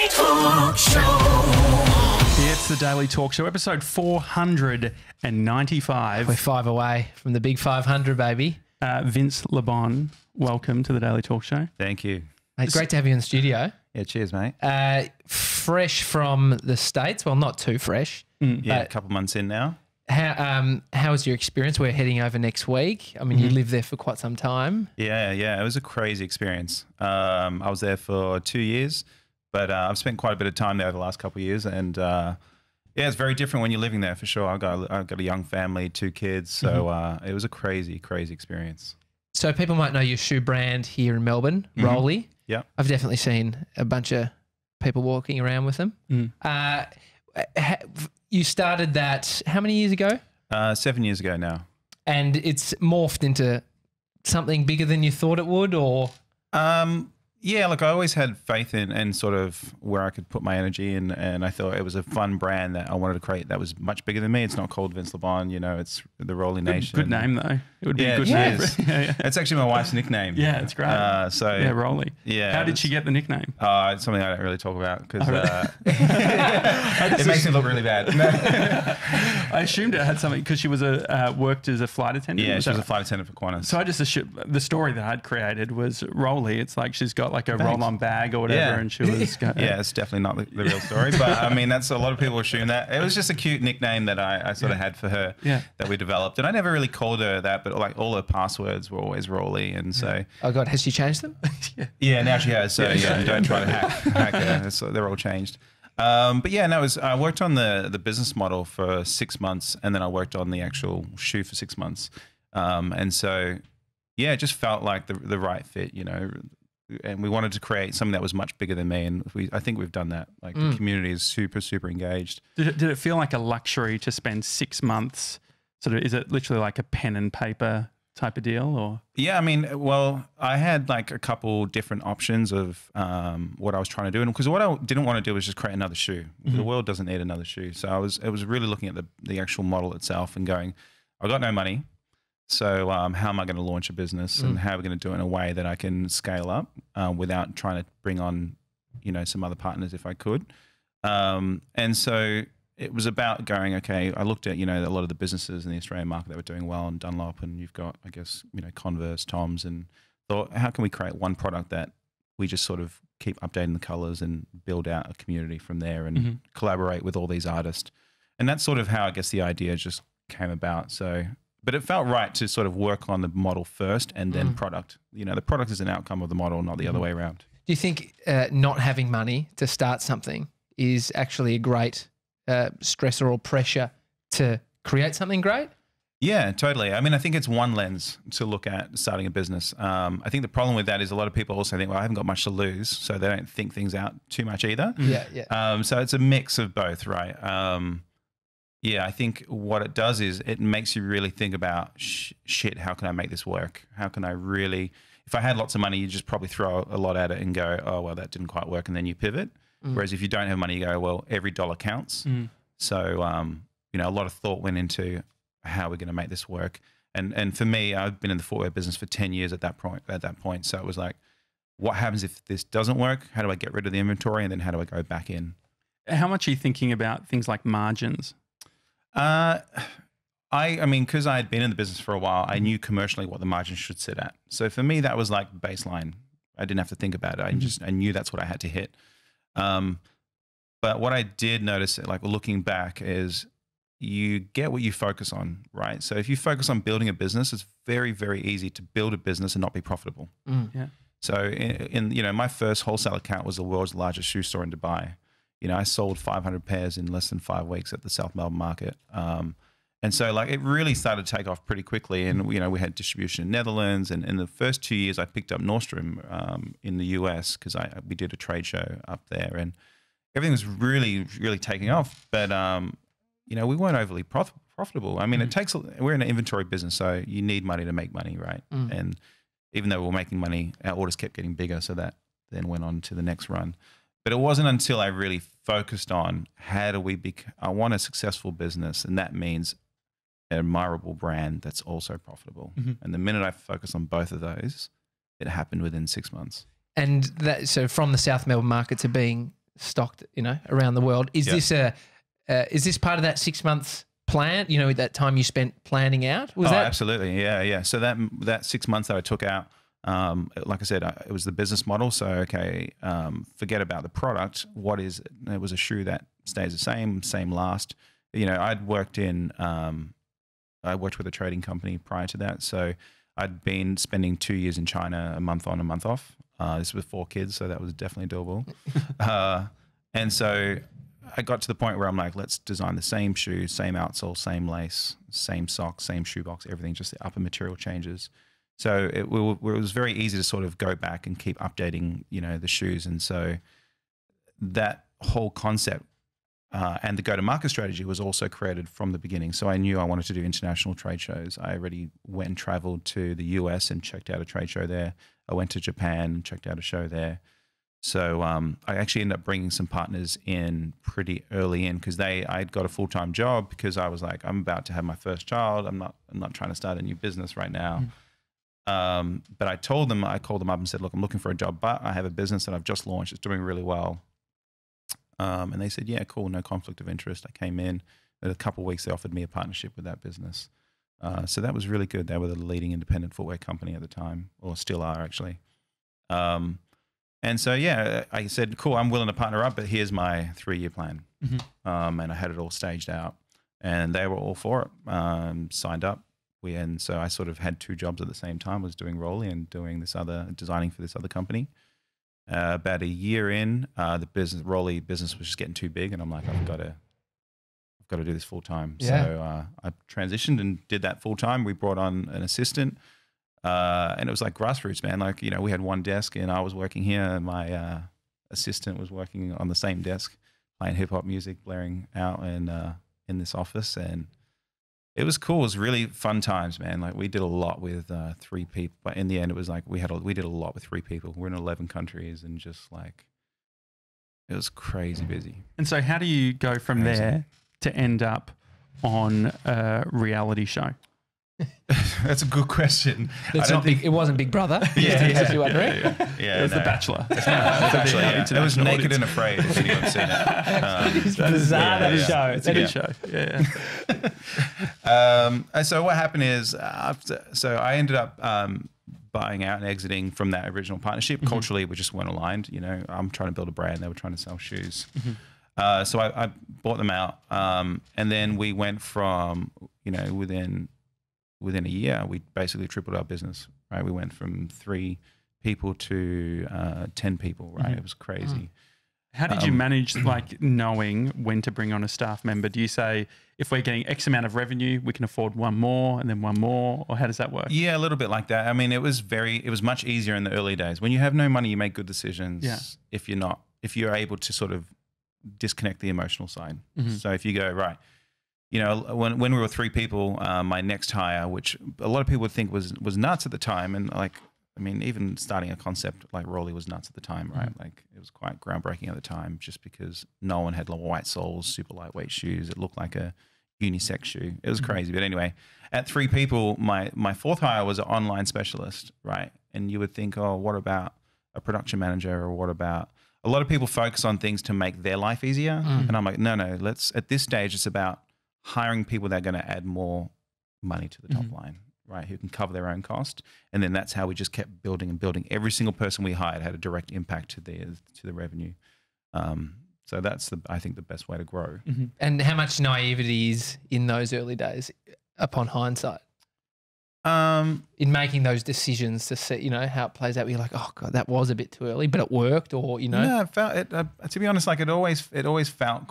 Talk Show. Yeah, it's the Daily Talk Show, episode 495. We're 5 away from the big 500, baby. Vince Lebon, welcome to the Daily Talk Show. Thank you. Mate, great to have you in the studio. Yeah, cheers, mate. Fresh from the States. Well, not too fresh. Yeah, a couple months in now. How was your experience? We're heading over next week. I mean, you lived there for quite some time. Yeah, it was a crazy experience. I was there for 2 years, but I've spent quite a bit of time there over the last couple of years, and yeah, it's very different when you're living there for sure. I've got a young family, 2 kids, so it was a crazy experience. So people might know your shoe brand here in Melbourne, Rollie. Yeah, I've definitely seen a bunch of people walking around with them. You started that how many years ago? 7 years ago now. And it's morphed into something bigger than you thought it would, or? Yeah, look, I always had faith in sort of where I could put my energy in, and I thought it was a fun brand that I wanted to create that was much bigger than me. It's not called Vince Lebon, you know, it's the Rollie Nation. Good name, though. It would be a good name. Yeah. It's actually my wife's nickname. Yeah, it's great. Rollie. Yeah. How did she get the nickname? It's something I don't really talk about because it makes me look really bad. I assumed it had something because she was worked as a flight attendant. Yeah, she was a flight attendant for Qantas. So I just assumed the story that I'd created was Rollie. It's like she's got like a roll-on bag or whatever, and she was. Yeah, it's definitely not the real story, but I mean, that's a lot of people assume that. It was just a cute nickname that I sort of had for her that we developed, and I never really called her that, but like all her passwords were always Rollie, and so. Oh God, has she changed them? Yeah, now she has. So don't try to hack her. So they're all changed. But yeah, no, I worked on the business model for 6 months, and then I worked on the actual shoe for 6 months, and so yeah, it just felt like the right fit, you know. And we wanted to create something that was much bigger than me, and I think we've done that. Like the community is super engaged. Did it feel like a luxury to spend 6 months? Sort of, is it literally like a pen and paper type of deal, or? Yeah, I mean, well, I had like a couple different options of what I was trying to do, and because what I didn't want to do was just create another shoe. The world doesn't need another shoe, so it was really looking at the actual model itself and going, I got no money. So how am I going to launch a business, and how are we going to do it in a way that I can scale up without trying to bring on, you know, some other partners if I could. And so it was about going, okay, I looked at, you know, a lot of the businesses in the Australian market that were doing well, and Dunlop, and you've got, I guess, you know, Converse, Toms, and thought, how can we create one product that we just sort of keep updating the colors and build out a community from there and collaborate with all these artists. And that's sort of how I guess the idea just came about. So, but it felt right to sort of work on the model first and then product. You know, the product is an outcome of the model, not the other way around. Do you think not having money to start something is actually a great stressor or pressure to create something great? Yeah, totally. I mean, I think it's one lens to look at starting a business. I think the problem with that is a lot of people also think, well, I haven't got much to lose, so they don't think things out too much either. Yeah. So it's a mix of both, right? Yeah, I think what it does is it makes you really think about, shit, how can I make this work? How can I really, if I had lots of money, you just probably throw a lot at it and go, oh, well, that didn't quite work. And then you pivot. Whereas if you don't have money, you go, well, every dollar counts. So, you know, a lot of thought went into how we're going to make this work. And for me, I've been in the footwear business for 10 years at that point. So it was like, what happens if this doesn't work? How do I get rid of the inventory? And then how do I go back in? How much are you thinking about things like margins? I mean, because I had been in the business for a while, I knew commercially what the margin should sit at. So for me, that was like baseline. I didn't have to think about it. I knew that's what I had to hit. But what I did notice, like looking back, is you get what you focus on, right? So if you focus on building a business, it's very, very easy to build a business and not be profitable. Yeah. So in you know, my first wholesale account was the world's largest shoe store in Dubai. You know, I sold 500 pairs in less than 5 weeks at the South Melbourne market. And so like it really started to take off pretty quickly. And, you know, we had distribution in Netherlands. And in the first 2 years, I picked up Nordstrom in the US because we did a trade show up there. And everything was really, really taking off. But, you know, we weren't overly profitable. I mean, we're in an inventory business, so you need money to make money, right? And even though we were making money, our orders kept getting bigger. So that then went on to the next run. But it wasn't until I really focused on how do we I want a successful business, and that means an admirable brand that's also profitable. And the minute I focused on both of those, it happened within 6 months. And that, so from the South Melbourne market to being stocked, around the world. Is this part of that 6 months plan? That time you spent planning out? Was that absolutely, yeah. So that 6 months that I took out, like I said, it was the business model. So forget about the product. What is it? It was a shoe that stays the same last. I'd worked I worked with a trading company prior to that, so I'd been spending 2 years in China, a month on, a month off. This was 4 kids, so that was definitely doable. And so I got to the point where I'm like, let's design the same shoe, same outsole, same lace, same socks, same shoebox, everything, just the upper material changes. So it was very easy to sort of go back and keep updating, the shoes. And so that whole concept and the go-to-market strategy was also created from the beginning. So I knew I wanted to do international trade shows. I already went and traveled to the US and checked out a trade show there. I went to Japan and checked out a show there. So I actually ended up bringing some partners in pretty early in because I'd got a full-time job because I was like, I'm about to have my first child. I'm not trying to start a new business right now. But I called them up and said, look, I'm looking for a job, but I have a business that I've just launched. It's doing really well. And they said, yeah, cool, no conflict of interest. I came in. In a couple of weeks, they offered me a partnership with that business. So that was really good. They were the leading independent footwear company at the time, or still are actually. And so, I said, cool, I'm willing to partner up, but here's my 3-year plan. And I had it all staged out. And they were all for it, signed up. And so I sort of had 2 jobs at the same time. I was doing Rollie and doing designing for this other company. About a year in, the Rollie business was just getting too big, and I'm like, I've got to do this full time. Yeah. So I transitioned and did that full time. We brought on an assistant, and it was like grassroots, man. Like, we had one desk, and I was working here, and my assistant was working on the same desk, playing hip hop music, blaring out in this office, and it was cool. It was really fun times, man. Like, we did a lot with 3 people, but in the end, it was like we did a lot with 3 people. We're in 11 countries, and just like it was crazy busy. And so, how do you go from there to end up on a reality show? That's a good question. It wasn't Big Brother. Yeah. It was The Bachelor. It was Naked and Afraid, if anyone's seen it. It's bizarre, that show. It's a good show. So what happened is, I ended up buying out and exiting from that original partnership. Culturally, we just weren't aligned. I'm trying to build a brand. They were trying to sell shoes. So I bought them out. And then we went from, within a year, we basically tripled our business, right? We went from 3 people to 10 people, right? It was crazy. How did you manage, knowing when to bring on a staff member? Do you say, if we're getting X amount of revenue, we can afford one more and then one more, or how does that work? Yeah, a little bit like that. I mean, it was much easier in the early days. When you have no money, you make good decisions. Yeah. If you're able to sort of disconnect the emotional side. So if you go, right, when we were 3 people, my next hire, which a lot of people would think was nuts at the time, and even starting a concept like Rollie was nuts at the time, right? Like, it was quite groundbreaking at the time, just because no one had white soles, super lightweight shoes. It looked like a unisex shoe. It was crazy. But anyway, at 3 people, my 4th hire was an online specialist, right? And you would think, oh, what about a production manager, or what about? A lot of people focus on things to make their life easier, and I'm like, no. At this stage, it's about hiring people that are going to add more money to the top line, right? Who can cover their own cost. And then that's how we just kept building and building. Every single person we hired had a direct impact to the revenue. So that's I think the best way to grow. And how much naivety is in those early days upon hindsight? In making those decisions to see, how it plays out, where you're like, oh God, that was a bit too early, but it worked, or, No, it felt it, to be honest, like it always felt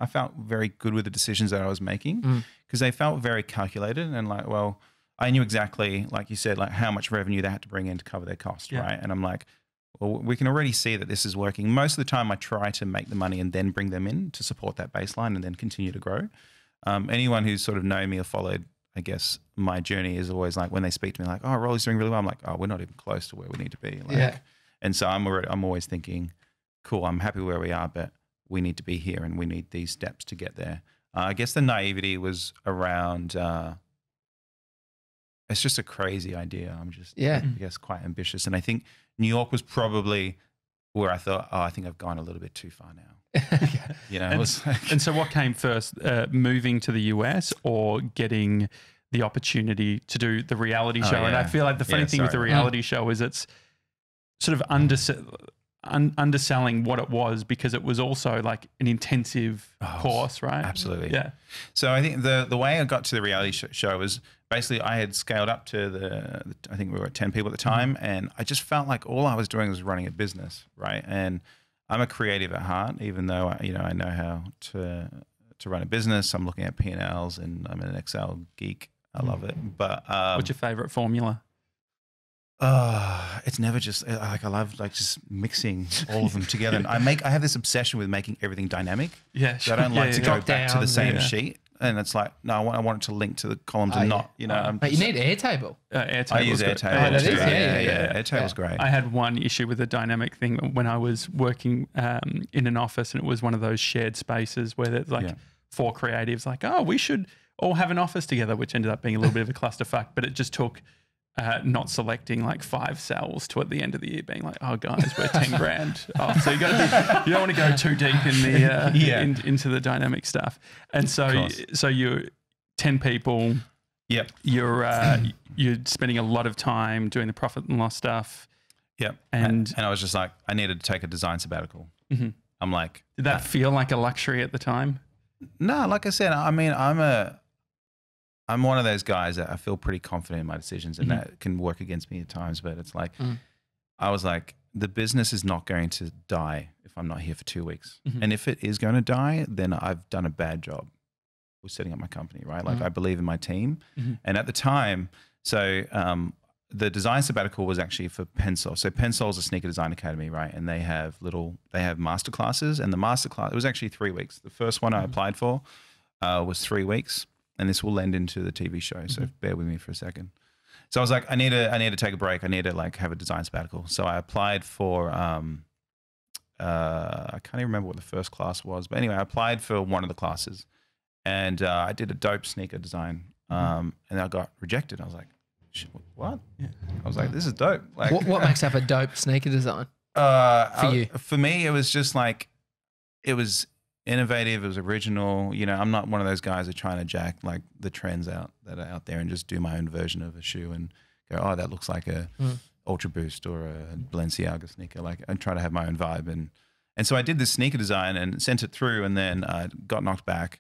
I felt very good with the decisions that I was making, because they felt very calculated, and like, well, I knew exactly, like you said, like how much revenue they had to bring in to cover their cost, right? And I'm like, well, we can already see that this is working. Most of the time I try to make the money and then bring them in to support that baseline and then continue to grow. Anyone who's sort of known me or followed, I guess, my journey is always like, when they speak to me like, oh, Rollie's doing really well, I'm like, oh, we're not even close to where we need to be. And so I'm always thinking, cool, I'm happy where we are, but we need to be here and we need these steps to get there. I guess the naivety was around, it's just a crazy idea. I'm just, I guess, quite ambitious. And I think New York was probably where I thought, oh, I think I've gone a little bit too far now. You know, it was like, And so what came first, moving to the US or getting the opportunity to do the reality show? And I feel like the funny thing with the reality show is it's sort of underselling what it was, because it was also like an intensive course, right? Absolutely. Yeah. So I think the way I got to the reality show was basically I had scaled up to I think we were at 10 people at the time, and I just felt like all I was doing was running a business, right? And I'm a creative at heart, even though I know how to run a business. I'm looking at P&Ls, and I'm an Excel geek. I love it. But what's your favorite formula? It's never just like, I love like just mixing all of them together. And I have this obsession with making everything dynamic. Yeah, so I don't like to go back to the same yeah. sheet. And it's like, no, I want it to link to the columns and not, you know. But you need Airtable. Airtable. I use Airtable. Oh, that is, yeah. Airtable's great. I had one issue with the dynamic thing when I was working in an office, and it was one of those shared spaces where there's like 4 creatives like, oh, we should all have an office together, which ended up being a little bit of a clusterfuck. But it just took not selecting like 5 cells to at the end of the year being like, oh guys, we're 10 grand. Oh, so you don't want to go too deep in the into the dynamic stuff. And so you're 10 people. Yep. You're spending a lot of time doing the profit and loss stuff. Yep. And I was just like, I needed to take a design sabbatical. Mm-hmm. I'm like, did that feel like a luxury at the time? No, like I said, I mean, I'm one of those guys that I feel pretty confident in my decisions, and that can work against me at times. But it's like, I was like, the business is not going to die if I'm not here for 2 weeks. And if it is going to die, then I've done a bad job with setting up my company, right? Like I believe in my team. And at the time, so the design sabbatical was actually for Pensole. So Pensole is a sneaker design academy, right? And they have master classes, and the master class, it was actually 3 weeks. The first one I applied for was 3 weeks. And this will lend into the TV show, so bear with me for a second. So I was like, I need to take a break. I need to like have a design sabbatical. So I applied for, I can't even remember what the first class was, but anyway, I applied for one of the classes, and I did a dope sneaker design, and I got rejected. I was like, what? Yeah. I was like, this is dope. Like, what makes up a dope sneaker design for you? For me, it was just like, it was innovative, it was original. You know, I'm not one of those guys that are trying to jack like the trends that are out there and just do my own version of a shoe and go, oh, that looks like a Ultra Boost or a Balenciaga sneaker. Like, I try to have my own vibe, and so I did this sneaker design and sent it through, and then got knocked back.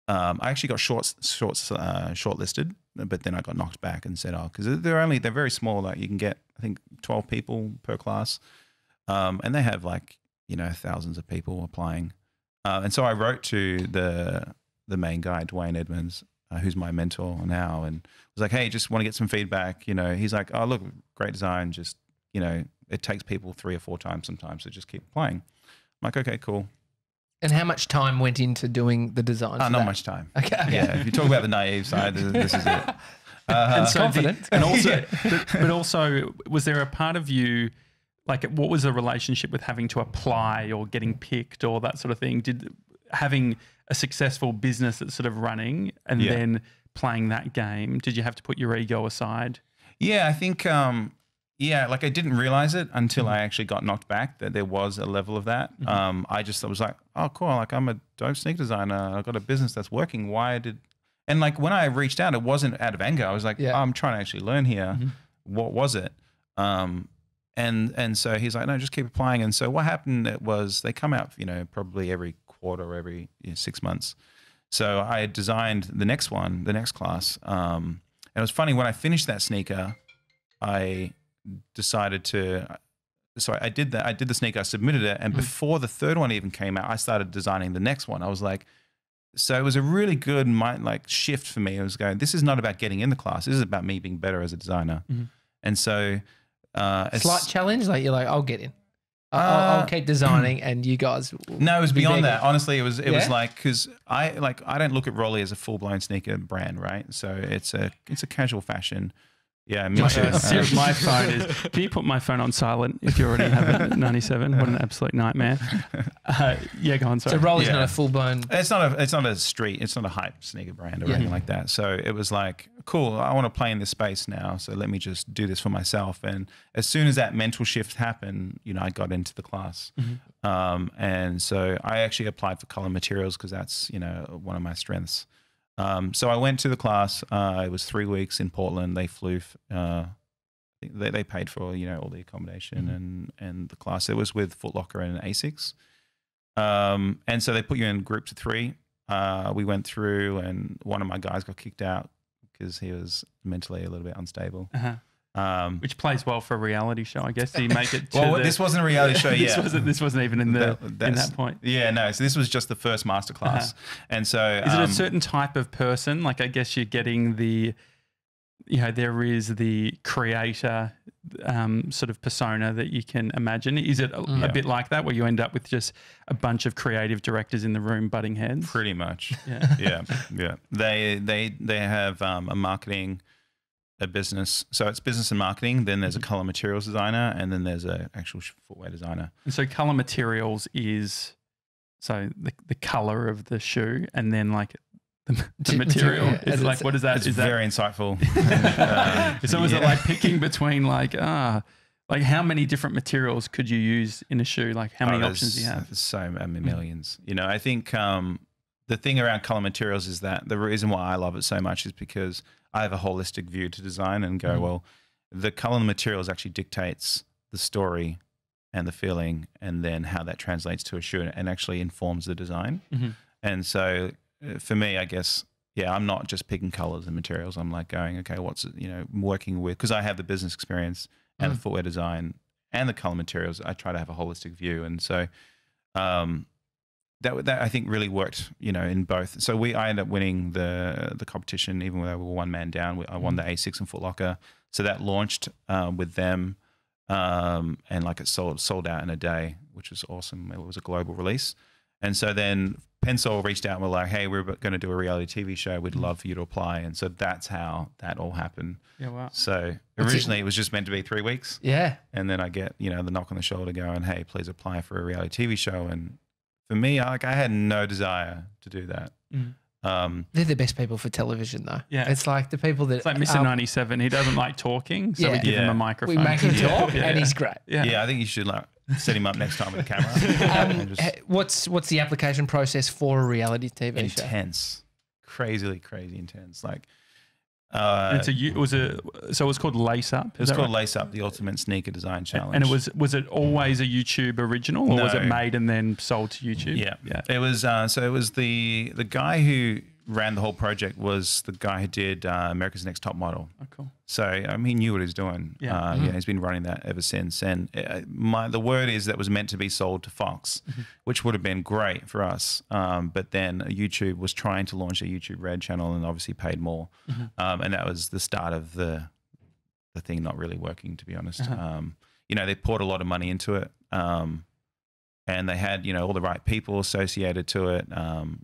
I actually got shortlisted, but then I got knocked back and said, oh, because they're very small. Like, you can get, I think, 12 people per class, and they have like, you know, thousands of people applying. And so I wrote to the main guy, Dwayne Edmonds, who's my mentor now, and was like, hey, just want to get some feedback. You know, he's like, oh, look, great design. Just, you know, it takes people 3 or 4 times sometimes, so just keep applying. I'm like, okay, cool. And how much time went into doing the design? Not much time. Okay. Yeah, if you talk about the naive side, this is it. And so confident. And also, but also, was there a part of you, like, what was the relationship with having to apply or getting picked or that sort of thing? Did having a successful business that's sort of running and then playing that game, did you have to put your ego aside? Yeah, I think, like I didn't realize it until I actually got knocked back that there was a level of that. I was like, oh, cool. Like, I'm a dope sneaker designer. I've got a business that's working. And like, when I reached out, it wasn't out of anger. I was like, I'm trying to actually learn here. What was it? And so he's like, no, just keep applying. And so what happened, it was they come out, you know, probably every quarter or every 6 months. So I had designed the next class. And it was funny, when I finished that sneaker, I decided to, so I did that. I did the sneaker, I submitted it. And before the third one even came out, I started designing the next one. I was like, so it was a really good shift for me. I was going, this is not about getting in the class. This is about me being better as a designer. And so, slight challenge, like you're like, I'll get in. I'll keep designing, and you guys. No, it was beyond that. Honestly, it was like, because I don't look at Rollie as a full blown sneaker brand, right? So it's a casual fashion. Yeah, me too. My phone is. Can you put my phone on silent if you already have it at 97? What an absolute nightmare. Yeah, go on. Sorry. So Rollie's not a full blown. It's not a street. It's not a hype sneaker brand or anything like that. So it was like, cool, I want to play in this space now, so let me just do this for myself. And as soon as that mental shift happened, you know, I got into the class. And so I actually applied for color materials because that's, you know, one of my strengths. So I went to the class. It was 3 weeks in Portland. They flew, they paid for, you know, all the accommodation and the class. It was with Footlocker and Asics. And so they put you in groups of 3. We went through, and one of my guys got kicked out because he was mentally a little bit unstable. Which plays well for a reality show, I guess. Do you make it to well, this wasn't a reality show yet. This wasn't even in the in that point. Yeah, no. So this was just the first masterclass. And so is it a certain type of person? Like, I guess you're getting the, you know, there is the creator sort of persona that you can imagine. Is it a bit like that, where you end up with just a bunch of creative directors in the room butting heads? Pretty much. Yeah. They have a marketing, a business. So it's business and marketing. Then there's a color materials designer, and then there's a actual footwear designer. And so color materials is the color of the shoe, and then like the material is like, what is that? It's very insightful. It's almost like picking between like how many different materials could you use in a shoe? Like how many options do you have? There's so millions. You know, I think the thing around color materials is that the reason why I love it so much is because I have a holistic view to design and go, well, the color and the materials actually dictates the story and the feeling, and then how that translates to a shoe and actually informs the design. And so for me, I guess, I'm not just picking colors and materials. I'm like going, okay, what's, you know, working with, because I have the business experience and the footwear design and the color materials. I try to have a holistic view. And so that I think really worked, you know, in both. So I ended up winning the competition, even though we were one man down. I won the Asics and Footlocker. So that launched with them, and like it sold out in a day, which was awesome. It was a global release. And so then Pensole reached out and were like, hey, we're going to do a reality TV show. We'd love for you to apply. And so that's how that all happened. Yeah, wow. So originally it was just meant to be 3 weeks. Yeah. And then I get, you know, the knock on the shoulder going, hey, please apply for a reality TV show. And for me, I had no desire to do that. They're the best people for television, though. Yeah. It's like the people that... It's like Mr. 97. He doesn't like talking, so we give him a microphone. We make him talk, and he's great. Yeah, I think you should like set him up next time with a camera. What's the application process for a reality TV show? Intense. Crazy intense. Like... so it was called Lace Up. It was called Lace Up, the Ultimate Sneaker Design Challenge. And was it always a YouTube original, or was it made and then sold to YouTube? Yeah. It was so it was the guy who ran the whole project was the guy who did America's Next Top Model. Oh, cool. So he knew what he was doing. He's been running that ever since. And the word is that was meant to be sold to Fox, which would have been great for us. But then YouTube was trying to launch a YouTube Red channel and obviously paid more. And that was the start of the thing not really working, to be honest. You know, they poured a lot of money into it. And they had, you know, all the right people associated to it.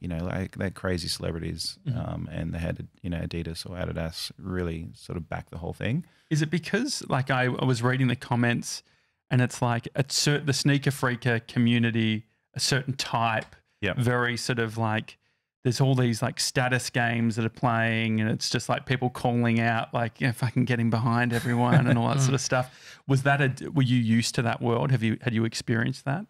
You know, like they had crazy celebrities, and they had, you know, Adidas or Adidas really sort of back the whole thing. Is it because, like, I was reading the comments, and it's like the sneaker freaker community, a certain type, very sort of like, there's all these like status games that are playing, and it's just like people calling out, like, yeah, if I can get him behind everyone and all that sort of stuff. Were you used to that world? Had you experienced that?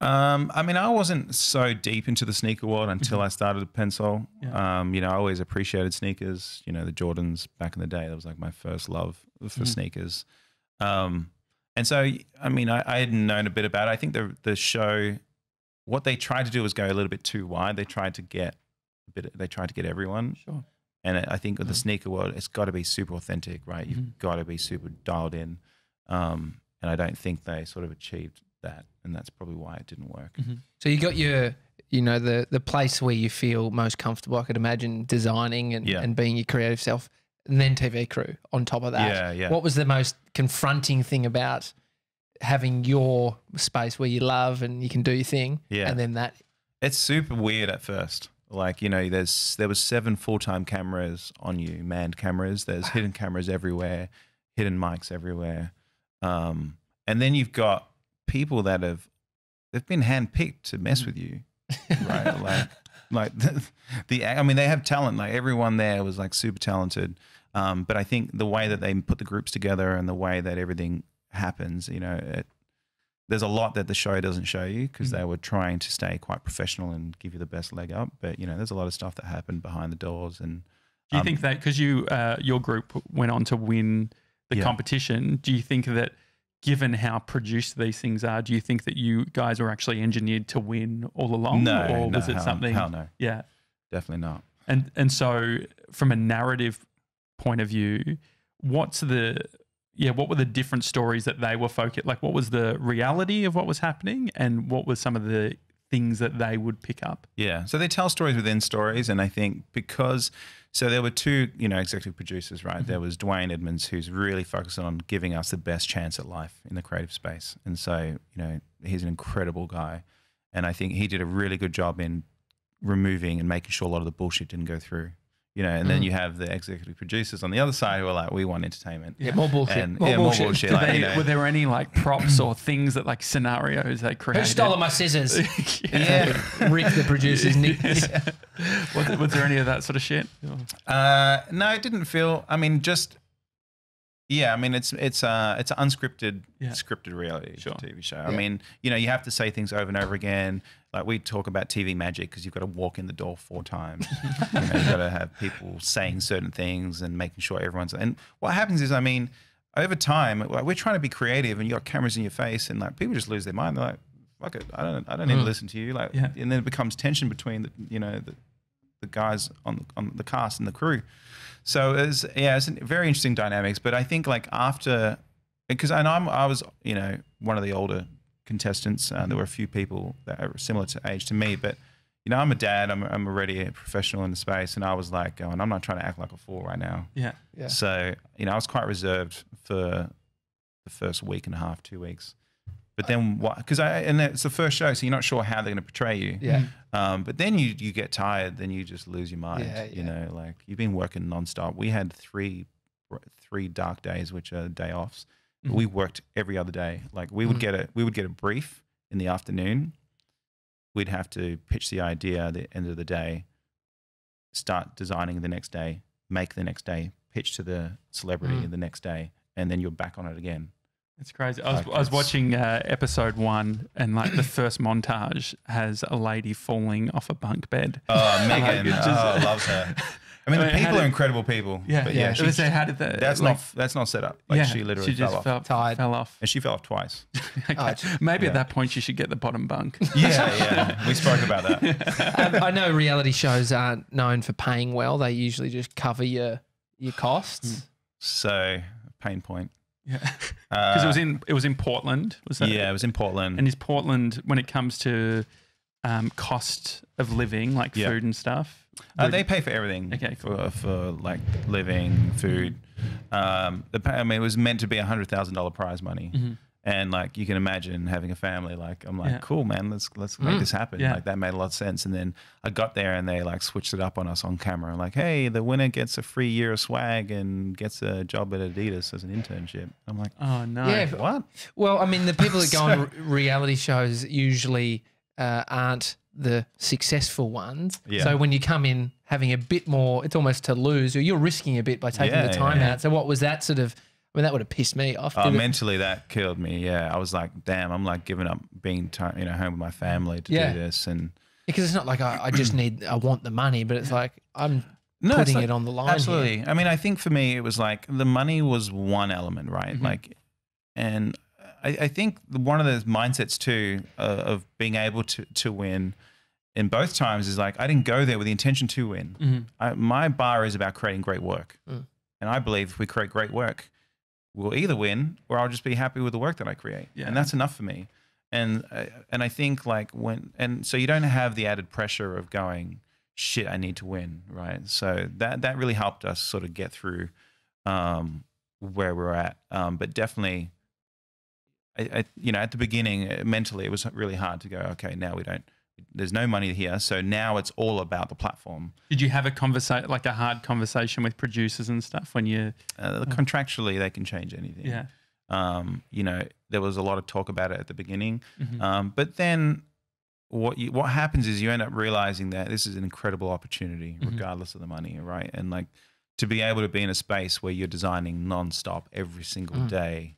I mean, I wasn't so deep into the sneaker world until I started at Pensole. You know, I always appreciated sneakers. You know, the Jordans back in the day, that was like my first love for sneakers. And so, I mean, I had known a bit about it. I think the show, what they tried to do was go a little bit too wide. They tried to get everyone. Sure. And I think with the sneaker world, it's got to be super authentic, right? You've got to be super dialed in. And I don't think they sort of achieved that, and that's probably why it didn't work. So you got your, you know, the place where you feel most comfortable, I could imagine, designing and being your creative self, and then TV crew on top of that. What was the most confronting thing about having your space where you love and you can do your thing, and then that? It's super weird at first. Like, you know, there was 7 full-time cameras on you, manned cameras. There's hidden cameras everywhere, hidden mics everywhere. And then you've got people that they've been handpicked to mess with you, right? like I mean, they have talent. Like everyone there was like super talented. But I think the way that they put the groups together and the way that everything happens, you know, there's a lot that the show doesn't show you because they were trying to stay quite professional and give you the best leg up. But, you know, there's a lot of stuff that happened behind the doors. And do you think that because your group went on to win the competition, do you think that given how produced these things are, do you think that you guys were actually engineered to win all along? No, or was it something? Hell no. Yeah. Definitely not. And so from a narrative point of view, what were the different stories that they were focused? Like, what was the reality of what was happening, and what were some of the things that they would pick up? Yeah, so they tell stories within stories, and I think so there were two, you know, executive producers, right? There was Dwayne Edmonds, who's really focused on giving us the best chance at life in the creative space, and so, you know, he's an incredible guy, and I think he did a really good job in removing and making sure a lot of the bullshit didn't go through. You know, and then you have the executive producers on the other side who are like, we want entertainment. Yeah, more bullshit. And, more bullshit. Like, you know. Were there any like props or things that like scenarios they created? Who stole my scissors? Rick, the producer's nicked. Was there any of that sort of shit? No, it didn't feel. I mean, just I mean, it's an unscripted, scripted reality TV show. I mean, you know, you have to say things over and over again. Like we talk about TV magic because you've got to walk in the door 4 times. You know, you've got to have people saying certain things and making sure everyone's. And what happens is, I mean, over time, like we're trying to be creative, and you got cameras in your face, and like people just lose their mind. They're like, "Fuck it, I don't need to listen to you." Like, and then it becomes tension between the guys on the cast and the crew. So it's very interesting dynamics. But I think like after, because I was, you know, one of the older contestants. There were a few people that are similar to age to me, but you know, I'm a dad. I'm already a professional in the space, and I was like, going, I'm not trying to act like a fool right now. Yeah. So you know, I was quite reserved for the first week and a half, 2 weeks. But then what? Because and it's the first show, so you're not sure how they're going to portray you. Yeah. But then you get tired, then you just lose your mind. You know, like you've been working nonstop. We had three dark days, which are day offs. We worked every other day. Like we would get a brief in the afternoon. We'd have to pitch the idea at the end of the day, start designing the next day, make the next day, pitch to the celebrity the next day, and then you're back on it again. It's crazy. I was watching episode 1, and like the first montage has a lady falling off a bunk bed. Oh, Megan! I love her. I mean, the people are incredible people. Yeah, but how did that? That's not set up. Like she literally fell off, and she fell off twice. Maybe at that point she should get the bottom bunk. Yeah. We spoke about that. I know reality shows aren't known for paying well. They usually just cover your costs. So pain point. Yeah, because it was in Portland. Was that? Yeah, it was in Portland. And is Portland, when it comes to cost of living, like food and stuff? They pay for everything. Okay, cool. for like living, food. I mean, it was meant to be $100,000 prize money, and like you can imagine having a family. Like I'm like, cool, man, let's make this happen. Yeah. Like that made a lot of sense. And then I got there and they like switched it up on us on camera. Like, hey, the winner gets a free year of swag and gets a job at Adidas as an internship. I'm like, oh no, yeah, what? Well, I mean, the people that go on reality shows usually aren't the successful ones. Yeah. So when you come in having a bit more, it's almost to lose, or you're risking a bit by taking the time out. So what was that sort of? I mean, that would have pissed me off. Mentally, that killed me. Yeah, I was like, damn, I'm like giving up being home with my family to do this, and because it's not like I want the money, but it's like I'm putting it on the line. Absolutely. Here. I mean, I think for me, it was like the money was one element, right? Like, and I think one of the mindsets too of being able to win in both times is like I didn't go there with the intention to win. My bar is about creating great work, and I believe if we create great work, we'll either win or I'll just be happy with the work that I create, and that's enough for me. And I think like so you don't have the added pressure of going, shit, I need to win, right? So that really helped us sort of get through where we're at. But definitely, I at the beginning mentally it was really hard to go, okay, now there's no money here, so now it's all about the platform. Did you have a hard conversation with producers and stuff when you contractually they can change anything? Yeah. There was a lot of talk about it at the beginning, but then what happens is you end up realizing that this is an incredible opportunity, regardless of the money, right? And like to be able to be in a space where you're designing nonstop every single day,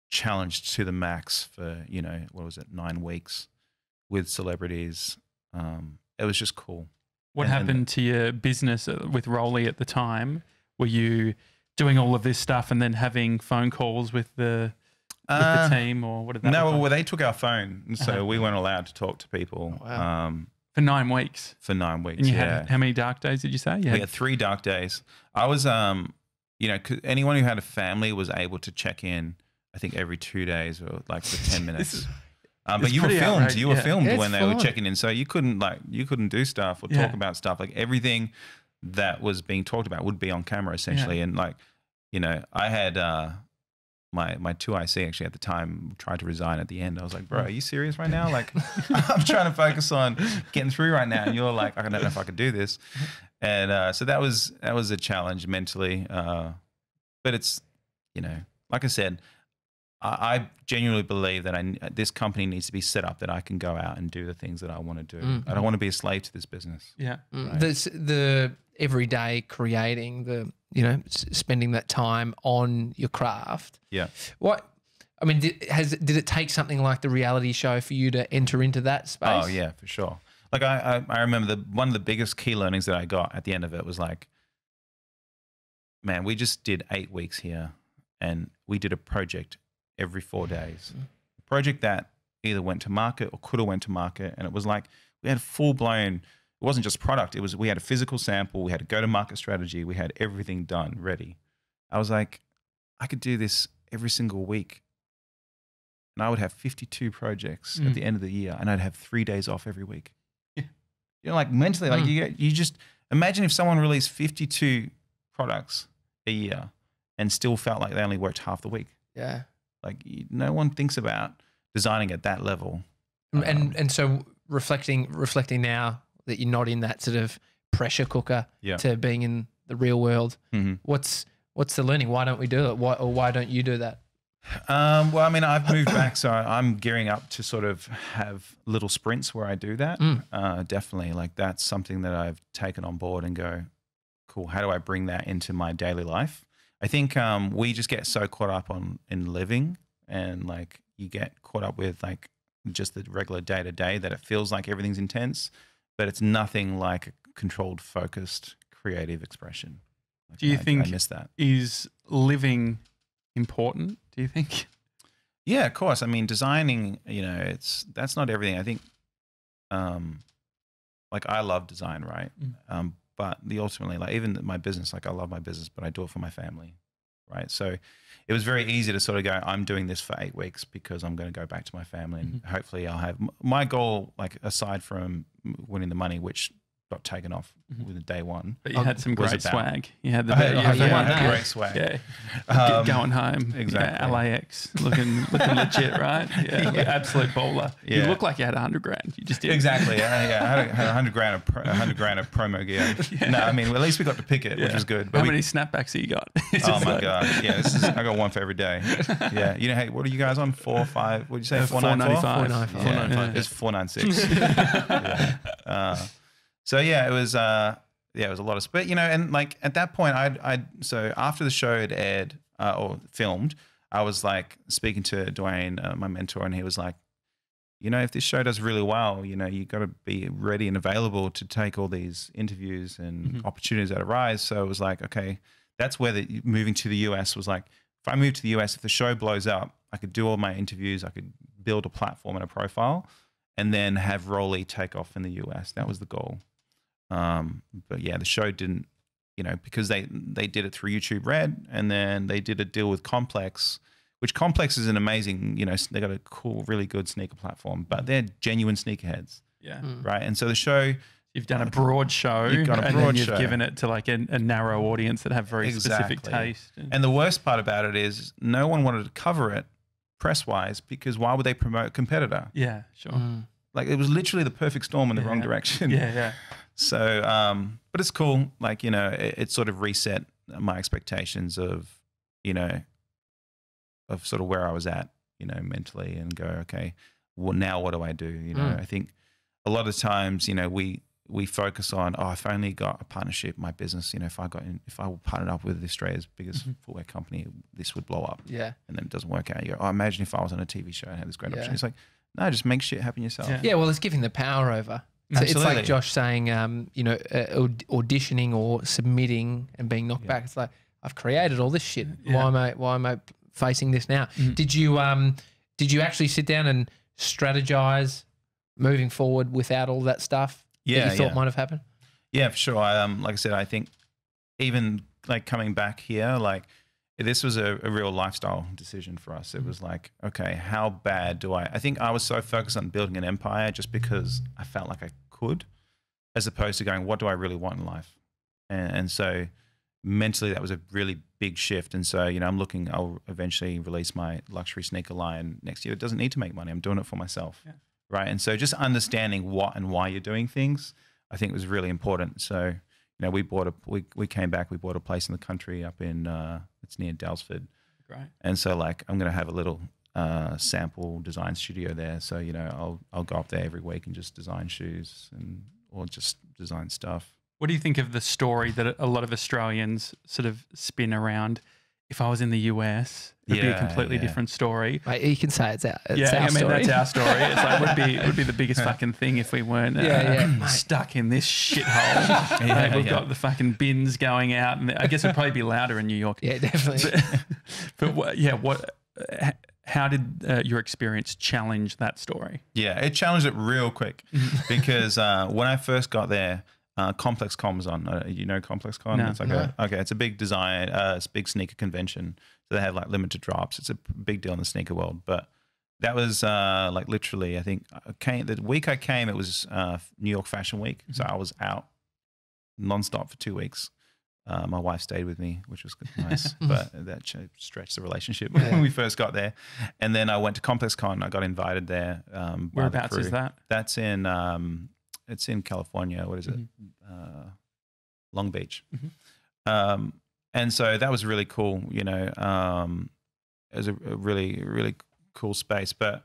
challenged to the max for, you know, what was it, 9 weeks with celebrities. It was just cool. What happened to your business with Rollie at the time? Were you doing all of this stuff and then having phone calls with the team, or what did that look like? Well, they took our phone, and so we weren't allowed to talk to people. Oh, wow. For 9 weeks? For 9 weeks, And you had how many dark days did you say? We had 3 dark days. I was, you know, anyone who had a family was able to check in, I think, every 2 days or like for 10 minutes. But you were filmed. Outrageous. You were filmed when they were fun. checking in, so you couldn't do stuff or talk about stuff. Like everything that was being talked about would be on camera essentially. And like, you know, I had my 2IC actually at the time tried to resign at the end. I was like, bro, are you serious right now? Like, I'm trying to focus on getting through right now, and you're like, I don't know if I could do this. And so that was a challenge mentally. But it's, you know, like I said, I genuinely believe that this company needs to be set up that I can go out and do the things that I want to do. I don't want to be a slave to this business. Yeah. Right. The everyday creating, spending that time on your craft. Yeah. What, I mean, did it take something like the reality show for you to enter into that space? Oh yeah, for sure. Like I remember one of the biggest key learnings that I got at the end of it was like, man, we just did 8 weeks here, and we did a project every 4 days. A project that either went to market or could have went to market. And it was like, we had full blown, it wasn't just product. We had a physical sample. We had a go-to-market strategy. We had everything done, ready. I was like, I could do this every single week. And I would have 52 projects at the end of the year, and I'd have 3 days off every week. Yeah. You know, like mentally, like you just imagine if someone released 52 products a year and still felt like they only worked half the week. Yeah. Like no one thinks about designing at that level. And so reflecting now that you're not in that sort of pressure cooker to being in the real world, what's the learning? Why don't we do it? Why don't you do that? Well, I mean, I've moved back, so I'm gearing up to sort of have little sprints where I do that. Definitely, like that's something that I've taken on board and go, cool, how do I bring that into my daily life? I think we just get so caught up in living, and like you get caught up with like just the regular day to day that it feels like everything's intense, but it's nothing like a controlled, focused, creative expression. Like, do you think I miss that? Is living important? Do you think? Yeah, of course. I mean, designing, you know, that's not everything. I think, like I love design, right? But ultimately, like even my business, like I love my business, but I do it for my family, right? So it was very easy to sort of go, I'm doing this for 8 weeks because I'm going to go back to my family, and hopefully I'll have my goal, like aside from winning the money, which got taken off with the day one. But you had some great swag. You had the great swag. Yeah. Going home. Exactly. Yeah, LAX. Looking legit, right? Yeah. Absolute baller. Yeah. You look like you had $100,000. You just did. Exactly. Yeah. I had $100,000 of promo gear. Yeah. No, I mean, at least we got to pick it, which was good. But how many snapbacks have you got? Oh my God. Yeah. I got one for every day. Yeah. You know, hey, what are you guys on? 4, 5, what did you say? 495? 495. It's 496. So yeah, it was a lot of, but you know, and like at that point, so after the show had aired or filmed, I was like speaking to Dwayne, my mentor, and he was like, you know, if this show does really well, you know, you got to be ready and available to take all these interviews and opportunities that arise. So it was like, okay, that's where moving to the US was like, if I move to the US, if the show blows up, I could do all my interviews, I could build a platform and a profile, and then have Rollie take off in the US. That was the goal. But yeah, the show didn't, you know, because they did it through YouTube Red, and then they did a deal with Complex, which Complex is an amazing, you know, they got a cool, really good sneaker platform, but they're genuine sneakerheads. Yeah. Right. And so the show, you've done a broad show, you've given it to like a narrow audience that have very specific taste. And the worst part about it is no one wanted to cover it press wise, because why would they promote a competitor? Yeah, sure. Like it was literally the perfect storm in the wrong direction. Yeah. So, but it's cool. Like, you know, it sort of reset my expectations of, you know, of sort of where I was at, you know, mentally, and go, okay, well, now what do I do? You know, I think a lot of times, we focus on, if I only got a partnership, my business, if I partnered up with Australia's biggest footwear company, this would blow up. Yeah. And then it doesn't work out. You go, imagine if I was on a TV show and had this great opportunity. It's like, no, just make shit happen yourself. Yeah, well, it's giving the power over. So it's like Josh saying, auditioning or submitting and being knocked back. It's like, I've created all this shit. Why am I facing this now? Did you actually sit down and strategize moving forward without all that stuff that you thought might have happened? Yeah, for sure. Like I said, I think even like coming back here, like this was a real lifestyle decision for us. It was like, okay, how bad do I think I was so focused on building an empire just because I felt like I could, as opposed to going, what do I really want in life? And so mentally that was a really big shift. And so, I'll eventually release my luxury sneaker line next year. It doesn't need to make money. I'm doing it for myself. Yeah. Right. And so just understanding what and why you're doing things, I think was really important. So, we came back, we bought a place in the country up in, it's near Dalesford. Great. And so like, I'm going to have a little sample design studio there. So, I'll go up there every week and just design shoes or just design stuff. What do you think of the story that a lot of Australians sort of spin around? If I was in the US, it'd be a completely different story. Mate, you can say it's our story. That's our story. It's like would be the biggest fucking thing if we weren't stuck in this shithole. We've got the fucking bins going out, and I guess it'd probably be louder in New York. Yeah, definitely. How did your experience challenge that story? Yeah, it challenged it real quick because when I first got there, Complex Con was on. Complex Con? No. It's like it's a big design, it's a big sneaker convention. So they have like limited drops. It's a big deal in the sneaker world. But that was like literally, I think the week I came, it was New York Fashion Week. So I was out nonstop for 2 weeks. My wife stayed with me, which was nice, but that stretched the relationship when we first got there. And then I went to Complex Con. I got invited there. Whereabouts is that? That's in it's in California. What is it? Long Beach. And so that was really cool. It was a really, really cool space. But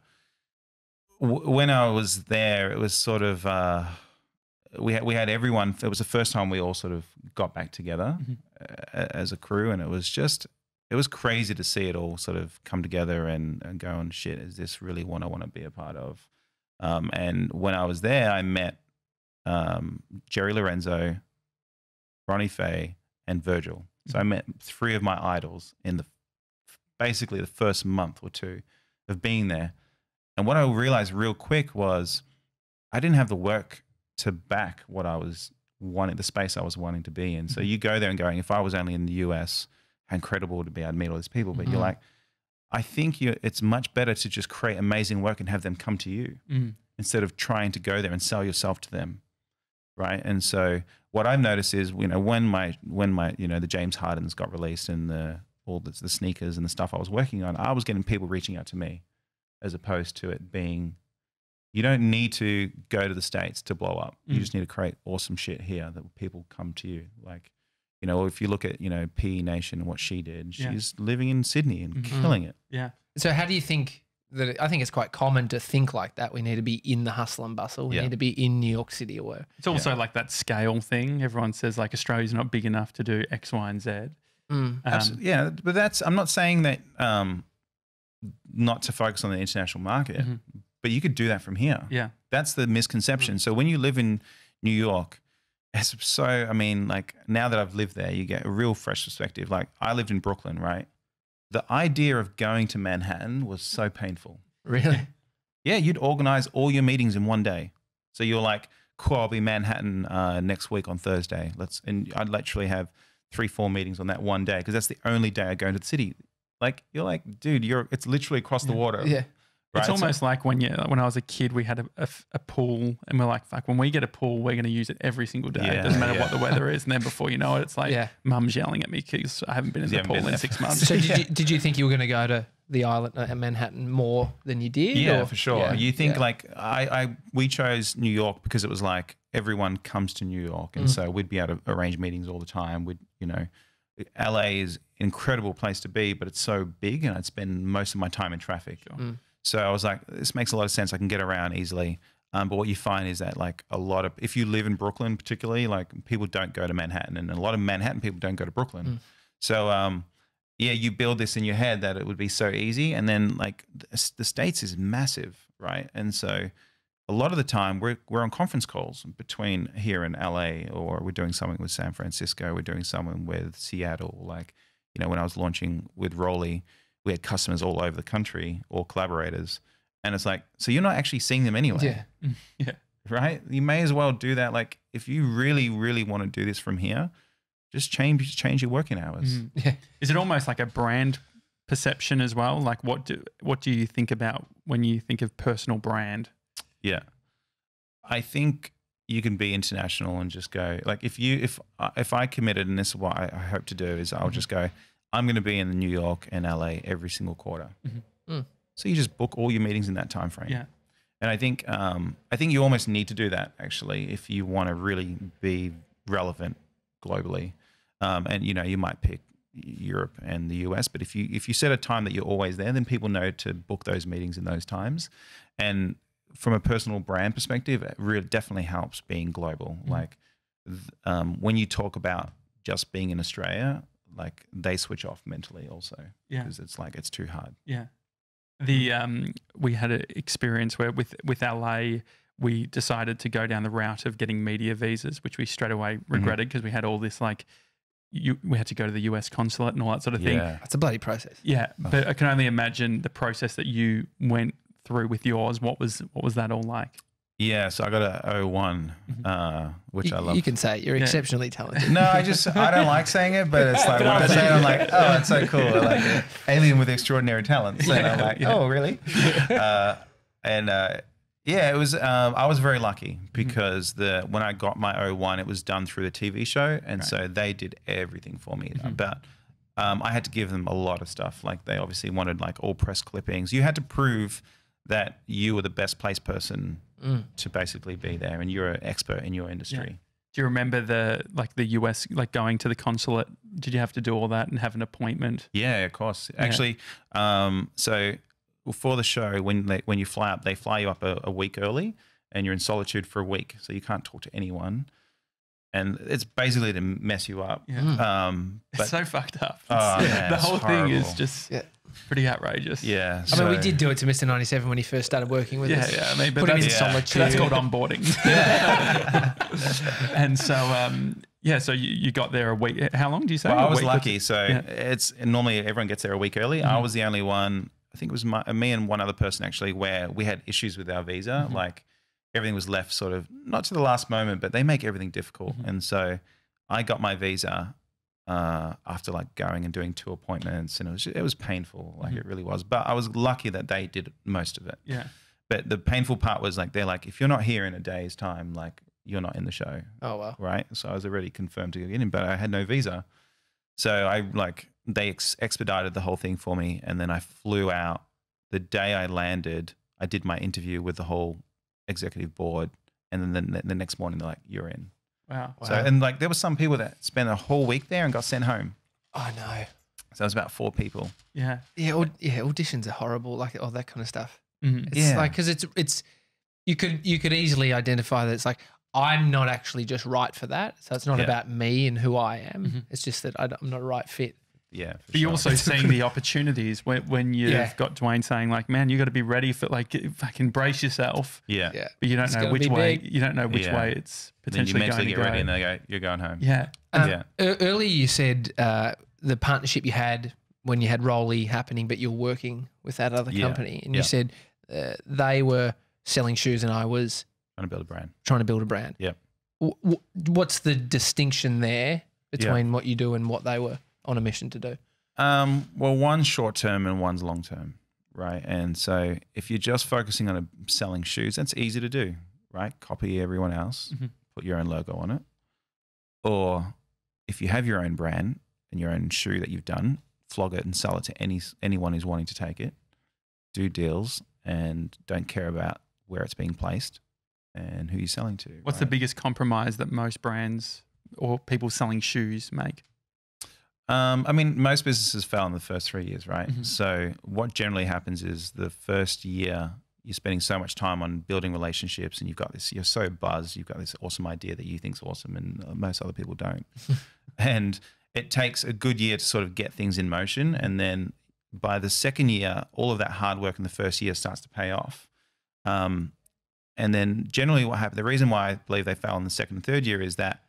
when I was there, it was sort of we had everyone. It was the first time we all sort of got back together as a crew, and it was crazy to see it all sort of come together and go, and shit, is this really what I want to be a part of? And when I was there, I met Jerry Lorenzo, Ronnie Fay, and Virgil. So I met 3 of my idols in basically the first month or 2 of being there. And what I realized real quick was I didn't have the work to back what I was wanting, the space I was wanting to be in. So you go there and going, if I was only in the US, how incredible to be able to meet all these people. But you're like, I think it's much better to just create amazing work and have them come to you instead of trying to go there and sell yourself to them. Right. And so what I've noticed is, when the James Hardens got released and all the sneakers and the stuff I was working on, I was getting people reaching out to me, as opposed to it being, you don't need to go to the States to blow up. You just need to create awesome shit here that people come to you. Like, if you look at, PE Nation and what she did, she's living in Sydney and killing it. Yeah. So how do you think I think it's quite common to think like that. We need to be in the hustle and bustle. We need to be in New York City or where. It's also like that scale thing. Everyone says like Australia's not big enough to do X, Y, and Z. But I'm not saying that not to focus on the international market, but you could do that from here. Yeah. That's the misconception. So when you live in New York, now that I've lived there, you get a real fresh perspective. Like I lived in Brooklyn, right? The idea of going to Manhattan was so painful. Really? Yeah, you'd organize all your meetings in one day. So you're like, cool, I'll be in Manhattan next week on Thursday. And I'd literally have 3-4 meetings on that one day because that's the only day I go into the city. Like you're like, dude, it's literally across the water. Yeah. Right? It's almost like when I was a kid, we had a pool, and we're like, fuck, when we get a pool, we're going to use it every single day. It doesn't matter what the weather is. And then before you know it, it's like mum's yelling at me because I haven't been in the pool in 6 months. So did you think you were going to go to the island at Manhattan more than you did? Yeah, for sure. Yeah. You think like we chose New York because it was like everyone comes to New York, and so we'd be able to arrange meetings all the time. LA is an incredible place to be, but it's so big, and I'd spend most of my time in traffic. So I was like, this makes a lot of sense. I can get around easily. But what you find is that like if you live in Brooklyn particularly, like people don't go to Manhattan, and a lot of Manhattan people don't go to Brooklyn. So you build this in your head that it would be so easy. And then like the States is massive, right? And so a lot of the time we're on conference calls between here and LA, or we're doing something with San Francisco, we're doing something with Seattle. Like, you know, when I was launching with Rollie, we had customers all over the country, or collaborators. And it's like, so you're not actually seeing them anyway. Yeah. Right? You may as well do that. Like if you really, really want to do this from here, just change your working hours. Yeah. Is it almost like a brand perception as well? Like what do you think about when you think of personal brand? Yeah. I think you can be international and just go, like if I committed, and this is what I hope to do, is I'll just go, I'm going to be in New York and LA every single quarter. So you just book all your meetings in that time frame. Yeah. And I think you almost need to do that actually if you want to really be relevant globally. And you know, you might pick Europe and the US, but if you set a time that you're always there, then people know to book those meetings in those times. And from a personal brand perspective, it really definitely helps being global. Like when you talk about just being in Australia, like they switch off mentally also. Yeah. Because it's like, it's too hard. Yeah. We had an experience where with LA, we decided to go down the route of getting media visas, which we straight away regretted because we had all this like, we had to go to the US consulate and all that sort of thing. It's a bloody process. Yeah, but I can only imagine the process that you went through with yours. What was that all like? Yeah, so I got a 01, which I love. You can say it. You're exceptionally talented. No, I don't like saying it, but it's like when I say it, I'm like, oh, it's so cool. Like alien with extraordinary talents. And I'm like, oh, really? It was. I was very lucky because when I got my 01, it was done through the TV show, and so they did everything for me. But I had to give them a lot of stuff. Like they obviously wanted like all press clippings. You had to prove that you were the best placed person to basically be there, and you're an expert in your industry. Yeah. Do you remember the US, like going to the consulate? Did you have to do all that and have an appointment? Yeah, of course. Actually, so for the show, when you fly up, they fly you up a week early, and you're in solitude for a week, so you can't talk to anyone. And it's basically to mess you up. Yeah. But it's so fucked up. Man, the whole thing is horrible. just pretty outrageous. Yeah. I mean, we did do it to Mr. 97 when he first started working with us. Yeah, I mean, but put him in that's solitude. That's called onboarding. And so, so you got there a week. How long do you say? Well, I A was week? lucky. So it's normally everyone gets there a week early. I was the only one. I think it was me and one other person actually, where we had issues with our visa. Like everything was left sort of not to the last moment, but they make everything difficult. And so I got my visa after like going and doing 2 appointments, and it was painful. Like it really was. But I was lucky that they did most of it. Yeah. But the painful part was like they're like, if you're not here in a day's time, like you're not in the show. Oh wow. Right. So I was already confirmed to get in, but I had no visa. So they expedited the whole thing for me, and then I flew out. The day I landed, I did my interview with the whole executive board, and then the next morning they're like, "You're in." Wow. So and like there were some people that spent a whole week there and got sent home. I know. So it was about 4 people. Yeah. Yeah. Auditions are horrible. Like all that kind of stuff. Mhm. It's like because it's you could easily identify that it's like I'm not actually just right for that. So it's not about me and who I am. It's just that I'm not a right fit. Yeah. But you're also seeing the opportunities when you've got Dwayne saying like, man, you got to be ready for like, fucking brace yourself. Yeah. Yeah. But you don't know which way. Big. You don't know which way it's potentially then you mentally going to get go. ready, and they go, "You're going home." Yeah. Earlier you said the partnership you had when you had Rollie happening, but you're working with that other company, and you said they were selling shoes and I was trying to build a brand. Yeah. What's the distinction there between what you do and what they were on a mission to do? Well, one's short term and one's long term, right? And so if you're just focusing on selling shoes, that's easy to do, right? Copy everyone else, put your own logo on it. Or if you have your own brand and your own shoe that you've done, flog it and sell it to anyone who's wanting to take it. Do deals and don't care about where it's being placed and who you're selling to. What's the biggest compromise that most brands or people selling shoes make? I mean, most businesses fail in the first 3 years, right? So what generally happens is the first year you're spending so much time on building relationships, and you're so buzzed, you've got this awesome idea that you think's awesome, and most other people don't. And it takes a good year to sort of get things in motion, and then by the second year, all of that hard work in the first year starts to pay off. And then generally what happens, the reason why I believe they fail in the second and third year is that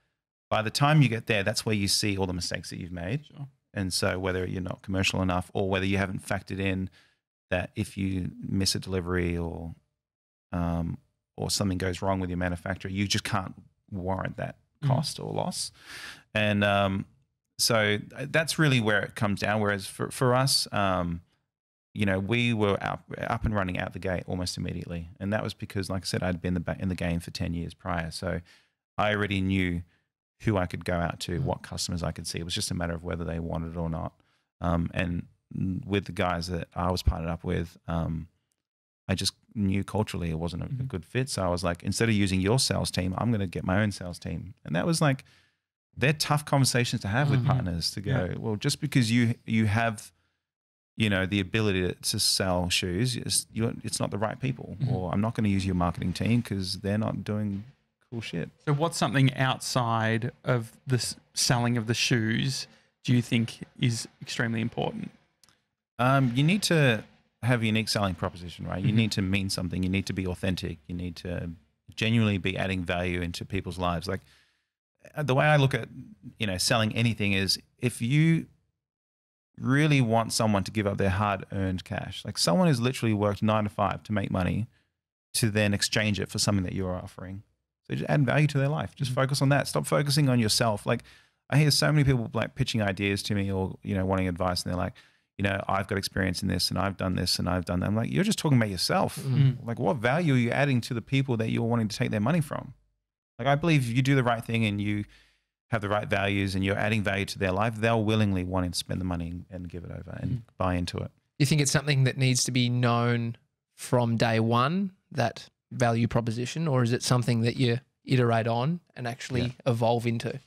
by the time you get there, that's where you see all the mistakes that you've made. Sure. And so whether you're not commercial enough, or whether you haven't factored in that if you miss a delivery or something goes wrong with your manufacturer, you just can't warrant that cost or loss. And so that's really where it comes down. Whereas for us, you know, we were up and running out the gate almost immediately. And that was because, like I said, I'd been in the game for 10 years prior. So I already knew who I could go out to, what customers I could see. It was just a matter of whether they wanted it or not. And with the guys that I was partnered up with, I just knew culturally it wasn't a good fit. So I was like, instead of using your sales team, I'm going to get my own sales team. And that was like, they're tough conversations to have with partners, to go, well, just because you have, you know, the ability to sell shoes, it's not the right people, or I'm not going to use your marketing team because they're not doing cool shit. So what's something outside of the selling of the shoes do you think is extremely important? You need to have a unique selling proposition, right? You need to mean something. You need to be authentic. You need to genuinely be adding value into people's lives. Like, the way I look at, you know, selling anything is, if you really want someone to give up their hard-earned cash, like someone who's literally worked 9 to 5 to make money, to then exchange it for something that you're offering. So just add value to their life. Just focus on that. Stop focusing on yourself. Like, I hear so many people like pitching ideas to me, or, you know, wanting advice, and they're like, you know, I've got experience in this, and I've done this, and I've done that. I'm like, you're just talking about yourself. Like, what value are you adding to the people that you're wanting to take their money from? Like, I believe if you do the right thing and you have the right values and you're adding value to their life, they'll willingly want to spend the money and give it over and buy into it. You think it's something that needs to be known from day one, that value proposition, or is it something that you iterate on and actually evolve into?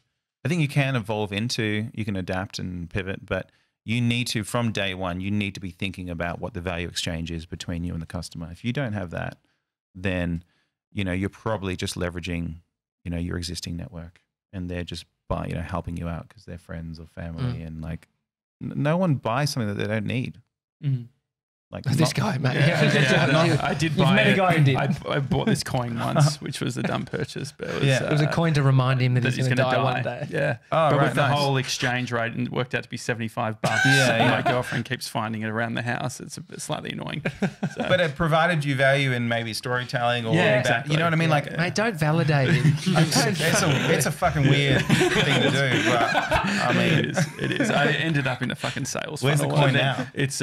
I think you can evolve into, you can adapt and pivot, but you need to, from day one, you need to be thinking about what the value exchange is between you and the customer. If you don't have that, then, you know, you're probably just leveraging, you know, your existing network, and they're just you know, helping you out because they're friends or family, and like no one buys something that they don't need. Like this guy, mate. I did buy met a guy who did. I bought this coin once, which was a dumb purchase, but it was, it was a coin to remind him that he's going to die one day. Yeah. Oh, but right, with the whole exchange rate, and it worked out to be $75. My girlfriend keeps finding it around the house. It's a bit slightly annoying. So. But it provided you value in maybe storytelling, or exactly. You know what I mean? Like, mate, don't validate it. it's a fucking weird thing to do. But I mean, it is. I ended up in a fucking sales Where's funnel. the coin now? It's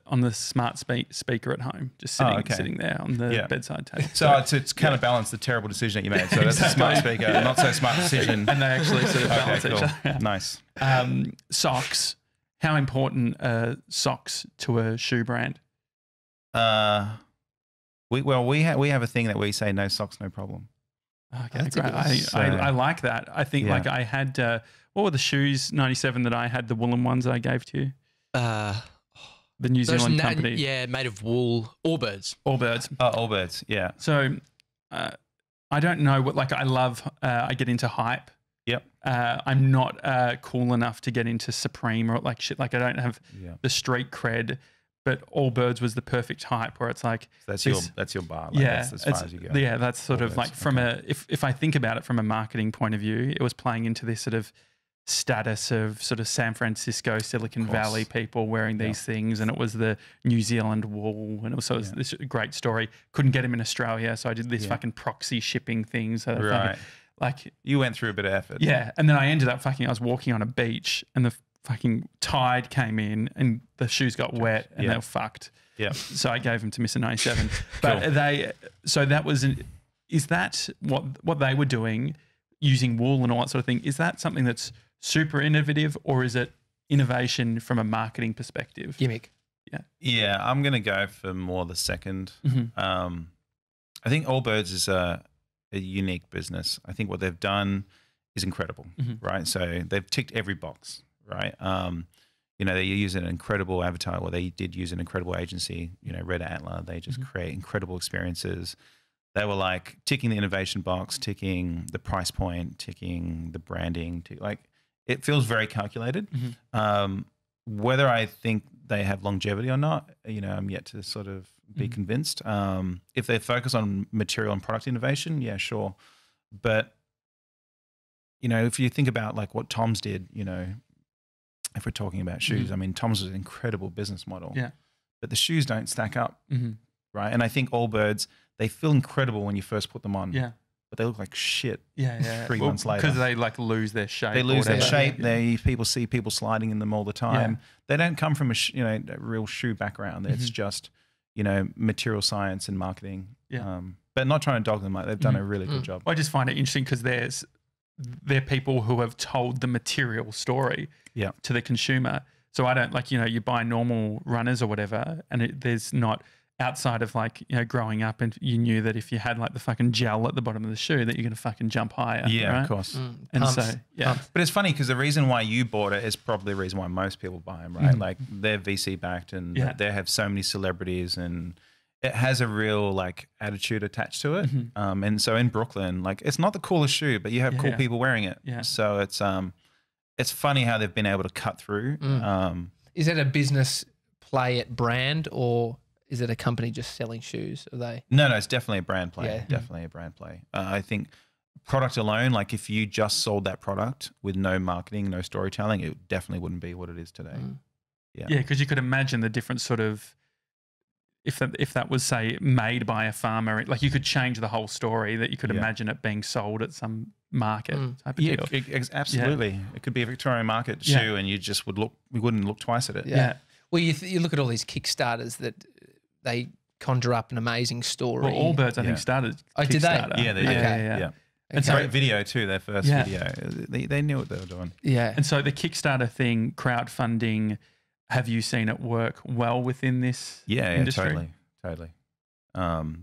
on the smart speaker at home, just sitting there on the bedside table. So it's kind of balanced the terrible decision that you made. So that's a smart speaker, not so smart decision. And they actually sort of balance each other. Nice. Socks. How important are socks to a shoe brand? We have a thing that we say, no socks, no problem. Okay, great. I like that. I think like I had, what were the shoes, 97, that I had, the woolen ones that I gave to you? The New Zealand company. Yeah, made of wool. Allbirds. Allbirds. Oh, Allbirds, yeah. So I don't know what, like, I love, I get into hype. Yep. I'm not cool enough to get into Supreme or like shit. Like, I don't have the street cred, but Allbirds was the perfect hype where it's like. So that's your bar. Like, that's as far as you go. Yeah, that's sort Allbirds, of like from if I think about it from a marketing point of view, it was playing into this sort of status of sort of San Francisco, Silicon Valley people wearing these things, and it was the New Zealand wool, and also it was this great story. Couldn't get them in Australia, so I did this fucking proxy shipping thing. So right. Like you went through a bit of effort. Yeah, and then I ended up I was walking on a beach, and the fucking tide came in, and the shoes got wet, and they were fucked. Yeah. So I gave them to Mr. 97. But so that was is that what they were doing, using wool and all that sort of thing? Is that something that's super innovative, or is it innovation from a marketing perspective? Gimmick. Yeah, I'm going to go for more the second. I think Allbirds is a unique business. I think what they've done is incredible, right? So they've ticked every box, right? You know, they use an incredible avatar, or they did use an incredible agency, you know, Red Antler. They just create incredible experiences. They were like ticking the innovation box, ticking the price point, ticking the branding. Like, it feels very calculated. Whether I think they have longevity or not, you know, I'm yet to sort of be convinced. If they focus on material and product innovation, yeah, sure. But, you know, if you think about like what Tom's did, you know, if we're talking about shoes, I mean, Tom's was an incredible business model. Yeah. But the shoes don't stack up, right? And I think Allbirds, they feel incredible when you first put them on. Yeah. But they look like shit. Yeah. 3 months later, because they like lose their shape. They lose their shape. People see people sliding in them all the time. They don't come from a real shoe background. It's just, you know, material science and marketing. Yeah. But not trying to dog them. Like, they've done a really good job. I just find it interesting because they're people who have told the material story to the consumer. So I don't, like, you know, you buy normal runners or whatever, and there's not, outside of like, you know, growing up and you knew that if you had like the fucking gel at the bottom of the shoe that you're going to fucking jump higher. Yeah, right? Of course. And Pumps. so, Pumps. But it's funny because the reason why you bought it is probably the reason why most people buy them, right? Like, they're VC backed and they have so many celebrities, and it has a real like attitude attached to it. And so in Brooklyn, like, it's not the coolest shoe, but you have cool people wearing it. Yeah. So it's funny how they've been able to cut through. Is it a business play at brand, or is it a company just selling shoes? Are they? No, it's definitely a brand play. Yeah. Definitely a brand play. I think product alone, like if you just sold that product with no marketing, no storytelling, it definitely wouldn't be what it is today. Yeah, because you could imagine the different sort of, if that was, say, made by a farmer, like you could change the whole story, that you could imagine it being sold at some market type of deal. Absolutely. Yeah. It could be a Victorian market shoe, and you just wouldn't look twice at it. Yeah. Well, you look at all these Kickstarters that they conjure up an amazing story. Well, Allbirds, I think, started Kickstarter. Did they? Yeah, they did. Yeah. It's a great video too, their first video. They knew what they were doing. Yeah. And so the Kickstarter thing, crowdfunding, have you seen it work well within this industry? Totally.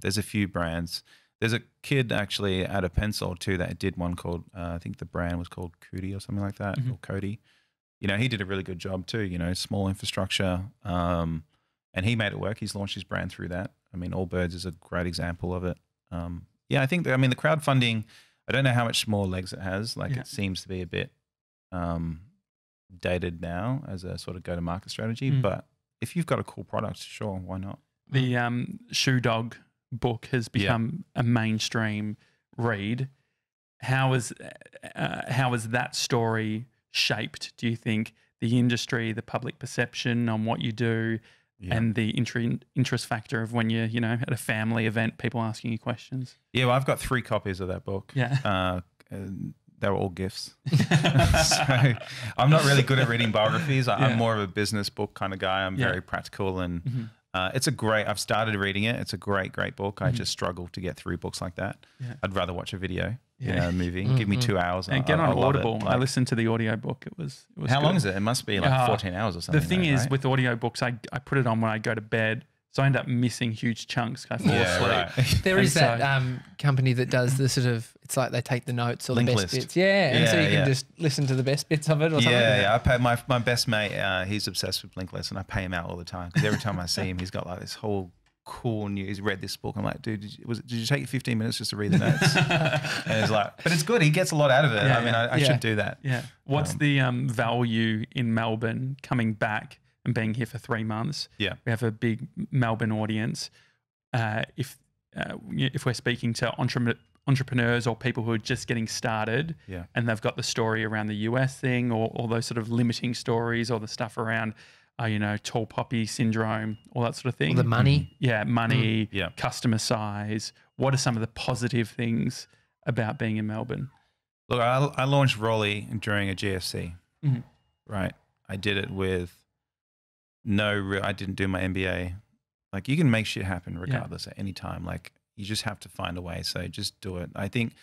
There's a few brands. There's a kid actually out of Pensole too that did one called, I think the brand was called Cody or something like that, or Cody. You know, he did a really good job too, you know, small infrastructure. And he made it work. He's launched his brand through that. I mean, Allbirds is a great example of it. I think, the crowdfunding, I don't know how much more legs it has. Like, it seems to be a bit dated now as a sort of go-to-market strategy. But if you've got a cool product, sure, why not? The Shoe Dog book has become a mainstream read. How is that story shaped, do you think, the industry, the public perception on what you do, and the interest factor of when you're, you know, at a family event, people asking you questions? Yeah, well, I've got 3 copies of that book. Yeah. They were all gifts. So I'm not really good at reading biographies. I'm more of a business book kind of guy. I'm very practical, and I've started reading it. It's a great book. I just struggle to get through books like that. I'd rather watch a video, you know, a movie. Give me 2 hours. And get on Audible. I listened to the audiobook. It was how good. Long is it? It must be like 14 hours or something. The thing is, with audiobooks, I put it on when I go to bed. So I end up missing huge chunks. I fall asleep. Right. There is that company that does the sort of, it's like they take the notes or the best bits. And so you can just listen to the best bits of it or something. I pay my best mate, he's obsessed with Blinklist, and I pay him out all the time because every time I see him, he's got like this whole cool news. He's read this book. I'm like, dude, did you take 15 minutes just to read the notes? And he's like, but it's good. He gets a lot out of it. I should do that. Yeah. What's the value in Melbourne coming back and being here for 3 months? Yeah. We have a big Melbourne audience. If we're speaking to entrepreneurs or people who are just getting started, and they've got the story around the US thing, or all those sort of limiting stories, or the stuff around, tall poppy syndrome, all that sort of thing. Or the money. Money, customer size. What are some of the positive things about being in Melbourne? Look, I launched Rollie during a GFC, right? I did it with I didn't do my MBA. Like, you can make shit happen regardless at any time. Like, you just have to find a way. So just do it. I think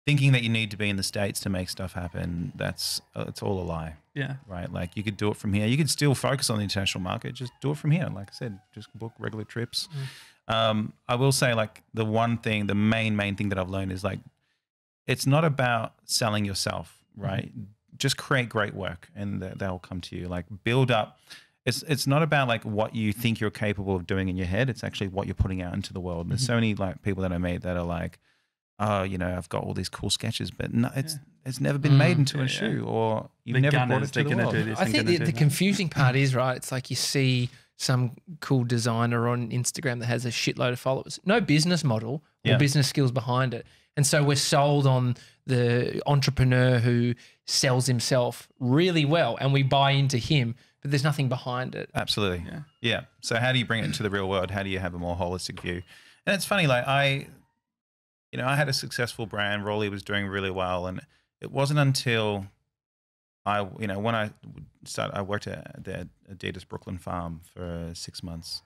thinking that you need to be in the States to make stuff happen, it's all a lie. Yeah. Right. Like, you could do it from here. You could still focus on the international market. Just do it from here. Like I said, just book regular trips. I will say, like, the main thing that I've learned is, like, it's not about selling yourself, right? just create great work and they'll come to you. Like build up. It's not about like what you think you're capable of doing in your head. It's actually what you're putting out into the world. And there's so many like people that I meet that are like, oh, you know, I've got all these cool sketches, but no, it's never been made into a shoe, or you've never brought it to the world. I think the confusing part is, right, it's like you see some cool designer on Instagram that has a shitload of followers. No business model or business skills behind it. And so we're sold on the entrepreneur who sells himself really well and we buy into him, but there's nothing behind it. Absolutely. Yeah. So how do you bring it into the real world? How do you have a more holistic view? And it's funny, like I had a successful brand. Rollie was doing really well. And it wasn't until when I started, I worked at the Adidas Brooklyn farm for 6 months,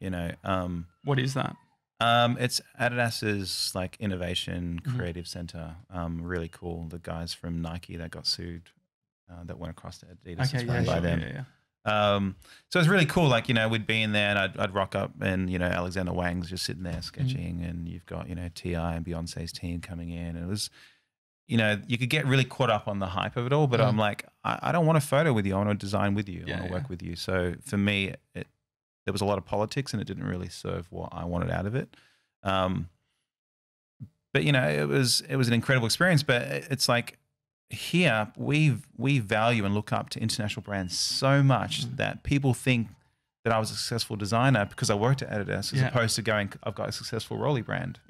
What is that? It's Adidas's like innovation creative center. Really cool. The guys from Nike that got sued, that went across to Adidas. Okay, run by them. So it's really cool. Like, we'd be in there and I'd rock up and, Alexander Wang's just sitting there sketching and you've got, T.I. and Beyonce's team coming in. And it was, you could get really caught up on the hype of it all, but I'm like, I don't want a photo with you. I want to design with you. I want to work with you. So for me, there was a lot of politics and it didn't really serve what I wanted out of it. But it was an incredible experience, but it's like, here we value and look up to international brands so much that people think that I was a successful designer because I worked at Adidas as opposed to going, I've got a successful Rollie brand.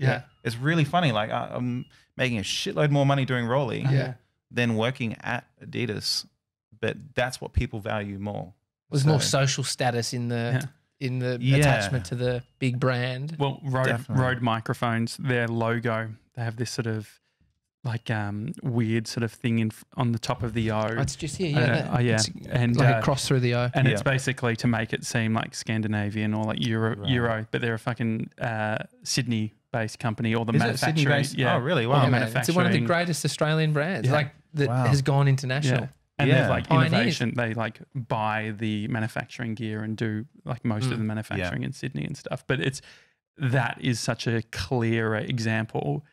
It's really funny. Like I'm making a shitload more money doing Rollie than working at Adidas, but that's what people value more. There's more social status in the attachment to the big brand. Well, Rode microphones, their logo, they have this sort of like weird sort of thing on the top of the O. Oh, it's just here, and like a cross through the O. And it's basically to make it seem like Scandinavian or like Euro, but they're a fucking Sydney-based company. Or the manufacturing. Oh, really? Wow. It's one of the greatest Australian brands, has gone international. Yeah. And they've like innovation. They like buy the manufacturing gear and do like most of the manufacturing in Sydney and stuff. But that is such a clear example.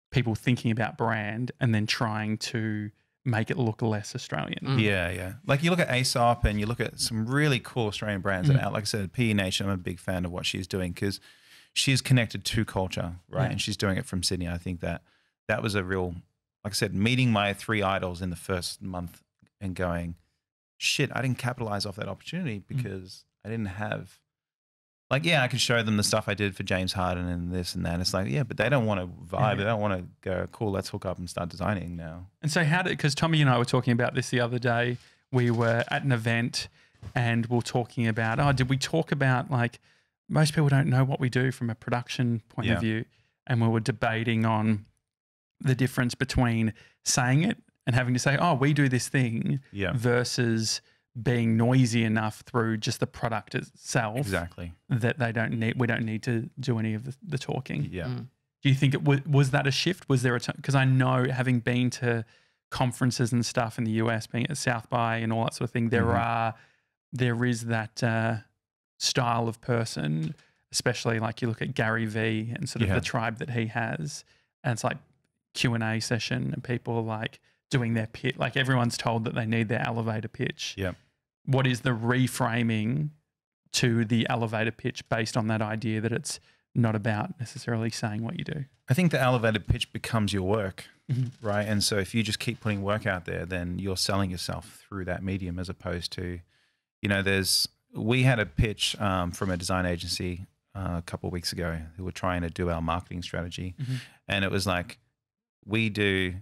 People thinking about brand and then trying to make it look less Australian. Yeah. Like you look at Aesop and you look at some really cool Australian brands that are out. Like I said, PE Nation, I'm a big fan of what she's doing because she's connected to culture, right? Yeah. And she's doing it from Sydney. I think that was a real, like I said, meeting my 3 idols in the first month and going, shit, I didn't capitalize off that opportunity because I didn't have, like, I could show them the stuff I did for James Harden and this and that. It's like, but they don't want to vibe. They don't want to go, cool, let's hook up and start designing now. And so because Tommy and I were talking about this the other day, we were at an event and we were talking about, did we talk about like, most people don't know what we do from a production point of view. And we were debating on the difference between saying it and having to say, we do this thing versus being noisy enough through just the product itself. Exactly. That we don't need to do any of the talking. Yeah. Do you think was that a shift? Was there a because I know, having been to conferences and stuff in the US, being at South by and all that sort of thing, there is that style of person, especially like you look at Gary Vee and sort of the tribe that he has, and it's like Q&A session and people like doing their pitch, like everyone's told that they need their elevator pitch. Yeah. What is the reframing to the elevator pitch based on that idea that it's not about necessarily saying what you do? I think the elevator pitch becomes your work, right? And so if you just keep putting work out there, then you're selling yourself through that medium, as opposed to, we had a pitch from a design agency a couple of weeks ago who were trying to do our marketing strategy. And it was like, we do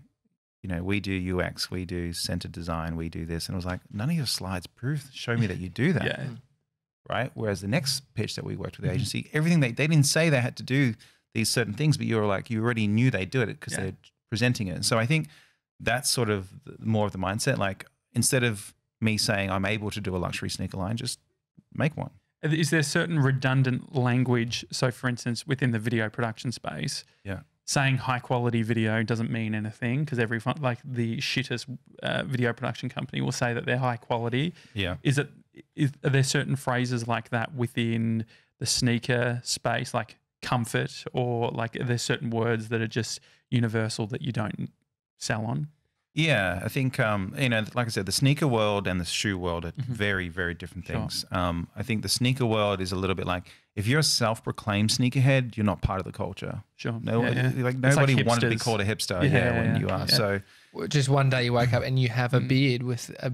UX, we do center design, we do this. And it was like, none of your slides show me that you do that. Right? Whereas the next pitch that we worked with the agency, everything they didn't say they had to do these certain things, but you already knew they do it because they're presenting it. And so I think that's sort of more of the mindset. Like, instead of me saying I'm able to do a luxury sneaker line, just make one. Is there certain redundant language? So for instance, within the video production space, saying high quality video doesn't mean anything because everyone, like the shittest video production company, will say that they're high quality. Yeah. Are there certain phrases like that within the sneaker space, like comfort, or like are there certain words that are just universal that you don't sell on? Yeah, I think like I said, the sneaker world and the shoe world are very, very different things. I think the sneaker world is a little bit like if you're a self-proclaimed sneakerhead, you're not part of the culture. Sure. Like nobody wanted to be hipsters. called a hipster. When you are. So just one day you wake up and you have a beard with a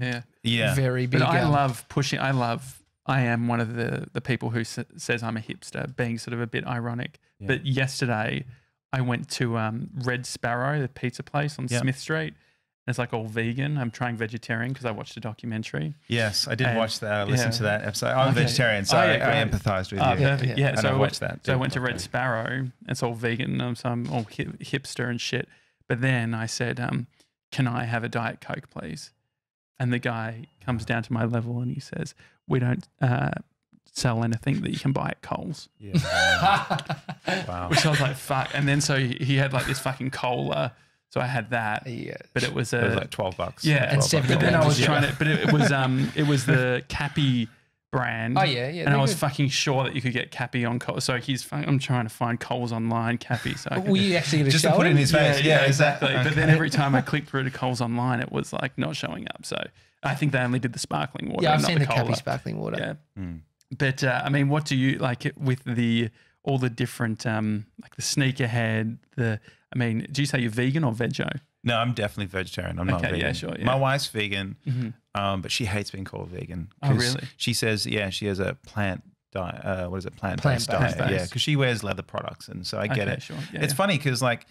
very big. But I love pushing. I am one of the people who says I'm a hipster, being sort of a bit ironic. Yeah. But yesterday I went to Red Sparrow, the pizza place on Smith Street. It's like all vegan. I'm trying vegetarian because I watched a documentary. Yes, I did watch that. Listen to that episode. I'm a vegetarian, so I empathised with you. Perfect. Yeah, so I watched that. So I went to Red Sparrow. It's all vegan, so I'm all hipster and shit. But then I said, "Can I have a Diet Coke, please?" And the guy comes down to my level and he says, "We don't sell anything that you can buy at Coles." Yeah. Wow. Which I was like, "Fuck!" And then so he had like this fucking cola. So I had that, but it was like $12. Yeah, and $7. But then I was trying to, but it was the Cappy brand. Oh yeah. And I was fucking sure that you could get Cappy on Coles. So I'm trying to find Coles online Cappy. So were you actually going to just show to put it in his face? Yeah, exactly. But then every time I clicked through to Coles online, it was like not showing up. So I think they only did the sparkling water. Yeah, I've not seen the cola. Cappy sparkling water. Yeah, but I mean, what do you like with all the different like the sneakerhead? I mean, do you say you're vegan or veggie? No, I'm definitely vegetarian. I'm not vegan. Yeah, sure. Yeah. My wife's vegan, but she hates being called vegan. Oh, really? She says, she has a plant diet. What is it? Plant-based Plant-based. diet. Yeah, because she wears leather products, and so I get it. Sure. It's funny because like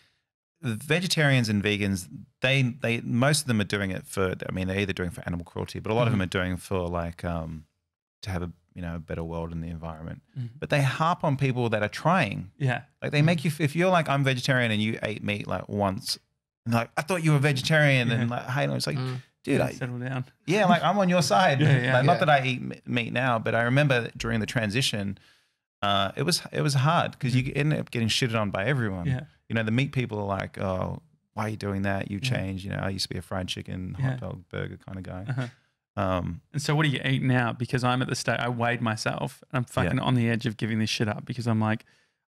vegetarians and vegans, they most of them are doing it for. I mean, they're either doing it for animal cruelty, but a lot of them are doing it for like to have a better world in the environment. But they harp on people that are trying. Yeah, like they make you. If you're like I'm vegetarian and you ate meat like once. And like, I thought you were vegetarian, and like, hey, it's like, dude, settle down. Yeah, like I'm on your side. Not that I eat meat now, but I remember during the transition, it was hard because you end up getting shitted on by everyone. Yeah. The meat people are like, oh, why are you doing that? You changed. I used to be a fried chicken, hot dog, burger kind of guy. And so what do you eat now? Because I'm at the state, I weighed myself, and I'm fucking on the edge of giving this shit up because I'm like,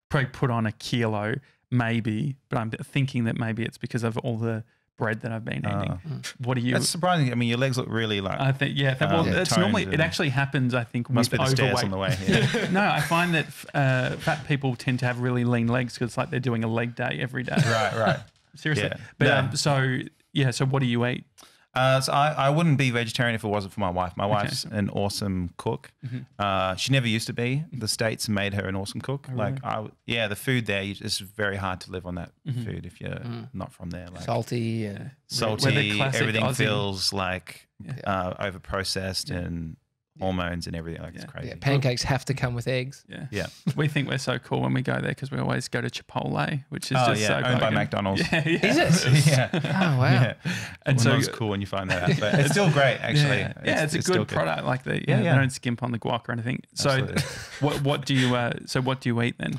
probably put on a kilo. Maybe, but I'm thinking that maybe it's because of all the bread that I've been eating. What do you? That's surprising. I mean, your legs look really like. I think it's normally it actually happens. I think must with be the overweight. stairs on the way here. No, I find that fat people tend to have really lean legs because it's like they're doing a leg day every day. Right. Seriously, Yeah. But so what do you eat? So I wouldn't be vegetarian if it wasn't for my wife. My wife's an awesome cook. She never used to be. The States made her an awesome cook. Oh, like really? the food there, it's very hard to live on that food if you're not from there. Like Salty and everything Aussie. feels like over processed and hormones and everything. Like it's crazy. Yeah, pancakes have to come with eggs. Yeah. We think we're so cool when we go there because we always go to Chipotle, which is just so owned by bogan. McDonald's. Is it? Yeah. Oh wow. Yeah. And So so it's cool when you find that out, but it's still great actually. It's a still good product. Like they don't skimp on the guac or anything. So Absolutely. what do you eat then?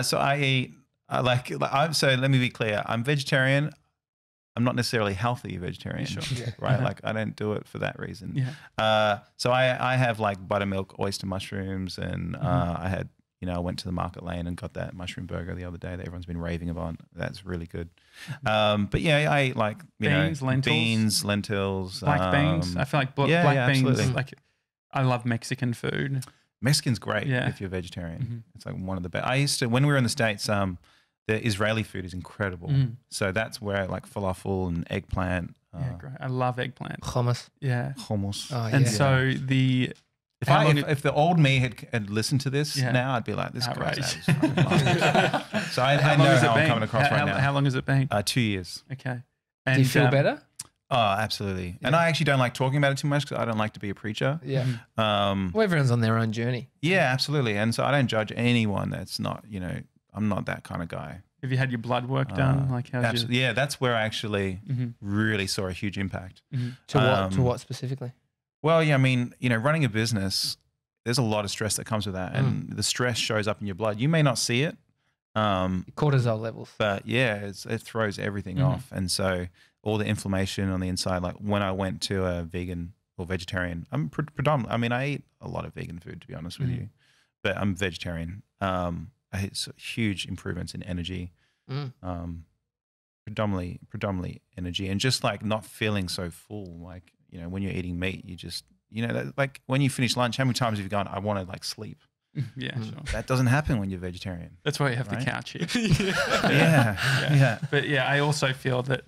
So I eat so let me be clear. I'm vegetarian. I'm not necessarily healthy vegetarian, right? Like I don't do it for that reason. Yeah. So I have like buttermilk, oyster mushrooms, and I had I went to the Market Lane and got that mushroom burger the other day that everyone's been raving about. That's really good. But I eat like lentils, black beans. I feel like black beans. Absolutely. Like I love Mexican food. Mexican's great if you're vegetarian. It's like one of the best. I used to when we were in the States. The Israeli food is incredible. So that's where I like falafel and eggplant. Great. I love eggplant. Hummus. Yeah. Hummus. Oh, yeah. And so if the old me had listened to this now, I'd be like, this guy's So I know how I'm coming across right now. How long has it been? 2 years. Okay. And, do you feel better? Oh, absolutely. Yeah. And I actually don't like talking about it too much because I don't like to be a preacher. Yeah. Well, everyone's on their own journey. Yeah, absolutely. And so I don't judge anyone that's not, I'm not that kind of guy. Have you had your blood work done? Yeah, that's where I actually really saw a huge impact. To what specifically? Well, yeah, I mean, running a business, there's a lot of stress that comes with that, and the stress shows up in your blood. You may not see it, cortisol levels, but it throws everything off, and so all the inflammation on the inside. Like when I went to a vegan or vegetarian, I'm predominantly. I mean, I eat a lot of vegan food to be honest with you, but I'm vegetarian. I had huge improvements in energy, predominantly energy, and just like not feeling so full. Like, you know, when you're eating meat, you just, you know, like when you finish lunch, how many times have you gone, I want to like sleep? Yeah, sure. That doesn't happen when you're vegetarian. That's why you have right? the couch here. Yeah. But yeah, I also feel that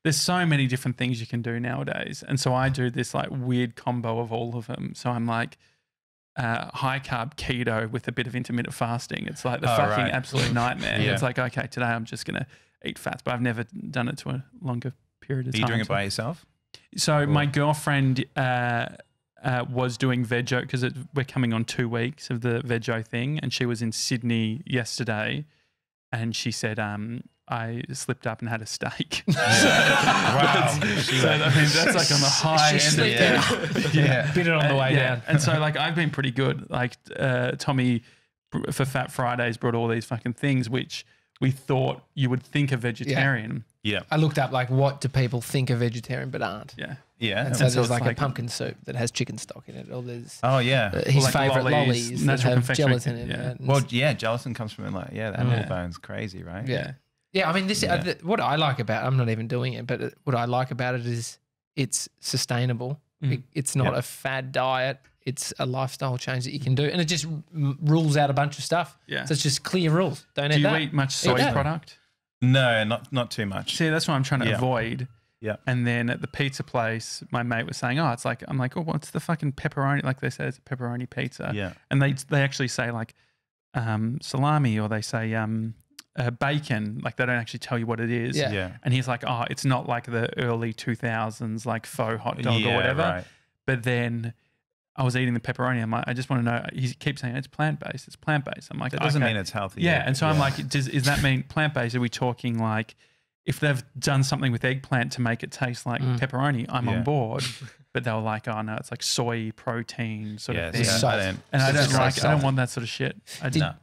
there's so many different things you can do nowadays. And so I do this like weird combo of all of them. So I'm like high carb keto with a bit of intermittent fasting. It's like the fucking absolute nightmare. Yeah. It's like, okay, today I'm just going to eat fats, but I've never done it to a longer period of time. Are you doing it by yourself? So my girlfriend was doing Veggie because we're coming on 2 weeks of the Veggie thing, and she was in Sydney yesterday, and she said, I slipped up and had a steak. Wow. So I mean, that's like on the high end. Yeah. Bit it on the way down. And so like I've been pretty good. Like Tommy for Fat Fridays brought all these fucking things which we thought you would think a vegetarian. Yeah. I looked up like what do people think are vegetarian but aren't. Yeah. Yeah. And so so there's it's like a like- pumpkin soup that has chicken stock in it, or there's Oh yeah. his like favourite lollies, lollies that natural have confectionery, gelatin in yeah. it. Well, yeah, gelatin comes from like, the animal Yeah. bone's crazy, right? Yeah. Yeah, I mean, this what I like about I'm not even doing it, but what I like about it is it's sustainable. It's not a fad diet. It's a lifestyle change that you can do, and it just rules out a bunch of stuff. Yeah. So it's just clear rules. Don't Do eat you that. eat much soy that. product? No, not too much. See, that's what I'm trying to avoid. Yeah. And then at the pizza place, my mate was saying, "Oh, it's like," I'm like, "Oh, what's the fucking pepperoni?" Like they say, it's a pepperoni pizza. Yeah. And they actually say like salami, or they say bacon. Like they don't actually tell you what it is. Yeah. Yeah. And he's like, "Oh, it's not like the early 2000s like faux hot dog or whatever." Right. But then I was eating the pepperoni. I'm like, I just want to know. He keeps saying it's plant based. It's plant based. I'm like, That doesn't okay. mean it's healthy. Yeah, yet. and so I'm like, does that mean plant based? Are we talking like if they've done something with eggplant to make it taste like pepperoni? I'm on board. But they were like, oh no, it's like soy protein sort of thing. Salt. And I don't like. I don't want that sort of shit.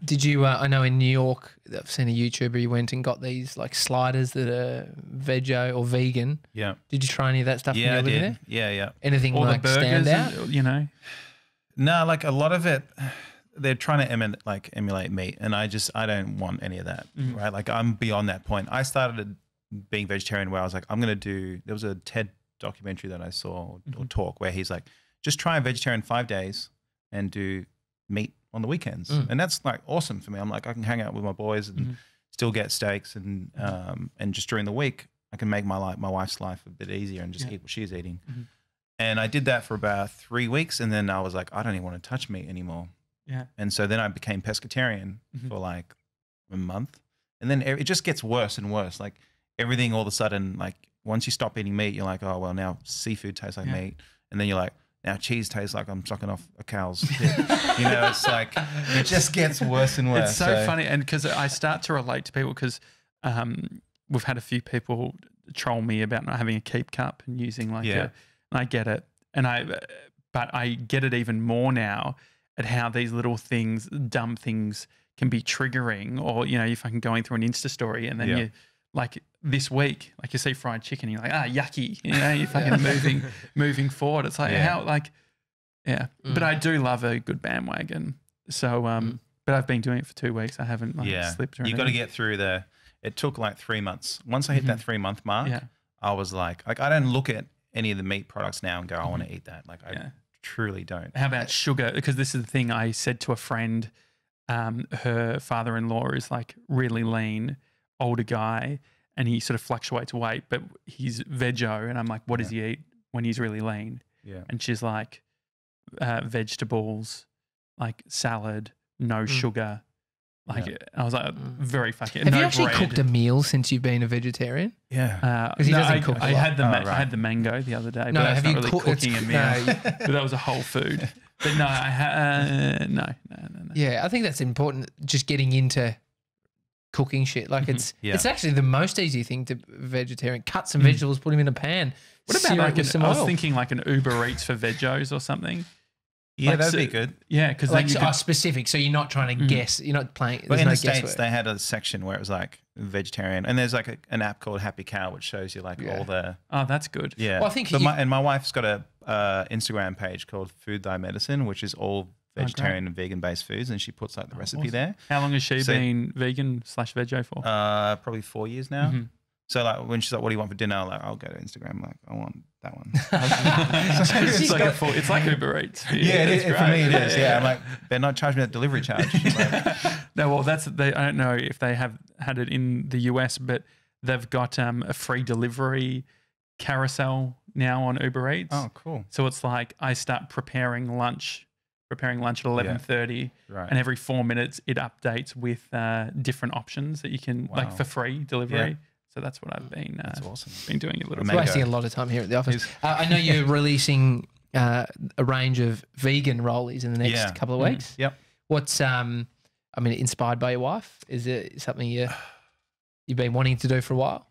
Did you? I know in New York, I've seen a YouTuber. He went and got these like sliders that are veggie or vegan. Yeah. Did you try any of that stuff? Yeah, I when you were did. living there? Yeah. Anything All like the burgers, stand out? you know. No, like a lot of it, they're trying to emulate meat, and I don't want any of that, right? Like I'm beyond that point. I started being vegetarian where I was like, there was a TED documentary that I saw or talk where he's like, just try a vegetarian 5 days and do meat on the weekends. And that's like awesome for me. I'm like, I can hang out with my boys and still get steaks, and just during the week, I can make my wife's life a bit easier and just eat what she's eating. And I did that for about 3 weeks, and then I was like, I don't even want to touch meat anymore. Yeah. And so then I became pescatarian for like a month, and then it just gets worse and worse. Like everything all of a sudden, like once you stop eating meat, you're like, oh well, now seafood tastes like meat, and then you're like, now cheese tastes like I'm sucking off a cow's tit. You know, it's like it just gets worse and worse. It's so funny, and because I start to relate to people because we've had a few people troll me about not having a keep cup and using like and I get it, but I get it even more now at how these little things, dumb things, can be triggering. Or you know, you're fucking going through an Insta story and then you like this week, like you see fried chicken, you're like, yucky. You know, you're fucking moving forward. It's like how like But I do love a good bandwagon. So but I've been doing it for 2 weeks. I haven't slipped or anything. You got to get through it took like 3 months. Once I hit that 3 month mark, I was like I don't look at any of the meat products now and go, I want to eat that. Like I truly don't. How about sugar? Because this is the thing I said to a friend, her father-in-law is like really lean, older guy, and he sort of fluctuates weight, but he's veggie. And I'm like, what does he eat when he's really lean? Yeah. And she's like, vegetables, like salad, no sugar. Like I was like, very fucking. Have no you actually bread. cooked a meal since you've been a vegetarian? Yeah. Because he doesn't cook a I lot. had I had the mango the other day, No, but that's have not you really cooked- cooking a meal. no. But that was a whole food. But no, I had no. Yeah, I think that's important. Just getting into cooking shit, like it's actually the most easy thing to vegetarian. Cut some vegetables, put them in a pan. What about sear it like with some I was oil. thinking like an Uber Eats for veggies or something. Yeah, Like, that'd so- be good. Yeah, because Like then you could, specific, so you're not trying to guess. You're not playing. But There's in no the States, guesswork. they had a section where it was like vegetarian, and there's like an app called Happy Cow, which shows you like all the oh, that's good. Well, I think But you- my wife's got a Instagram page called Food Thy Medicine, which is all vegetarian and vegan based foods, and she puts like the recipe there. How long has she So- been vegan/veggie for? Probably 4 years now. So like when she's like, "What do you want for dinner?" Like I'll go to Instagram. Like I want that one. It's like Uber Eats. Yeah, for me it is. Yeah, I'm like, they're not charging me that delivery charge. Like, no, well, I don't know if they have had it in the US, but they've got a free delivery carousel now on Uber Eats. oh, cool. So it's like I start preparing lunch at 11:30, Right. and every 4 minutes it updates with different options that you can like for free delivery. Yeah. So that's what I've been That's awesome. been doing a little It's bit. wasting a lot of time here at the office. I know you're releasing a range of vegan rollies in the next couple of weeks. Yep. What's inspired by your wife? Is it something you've been wanting to do for a while?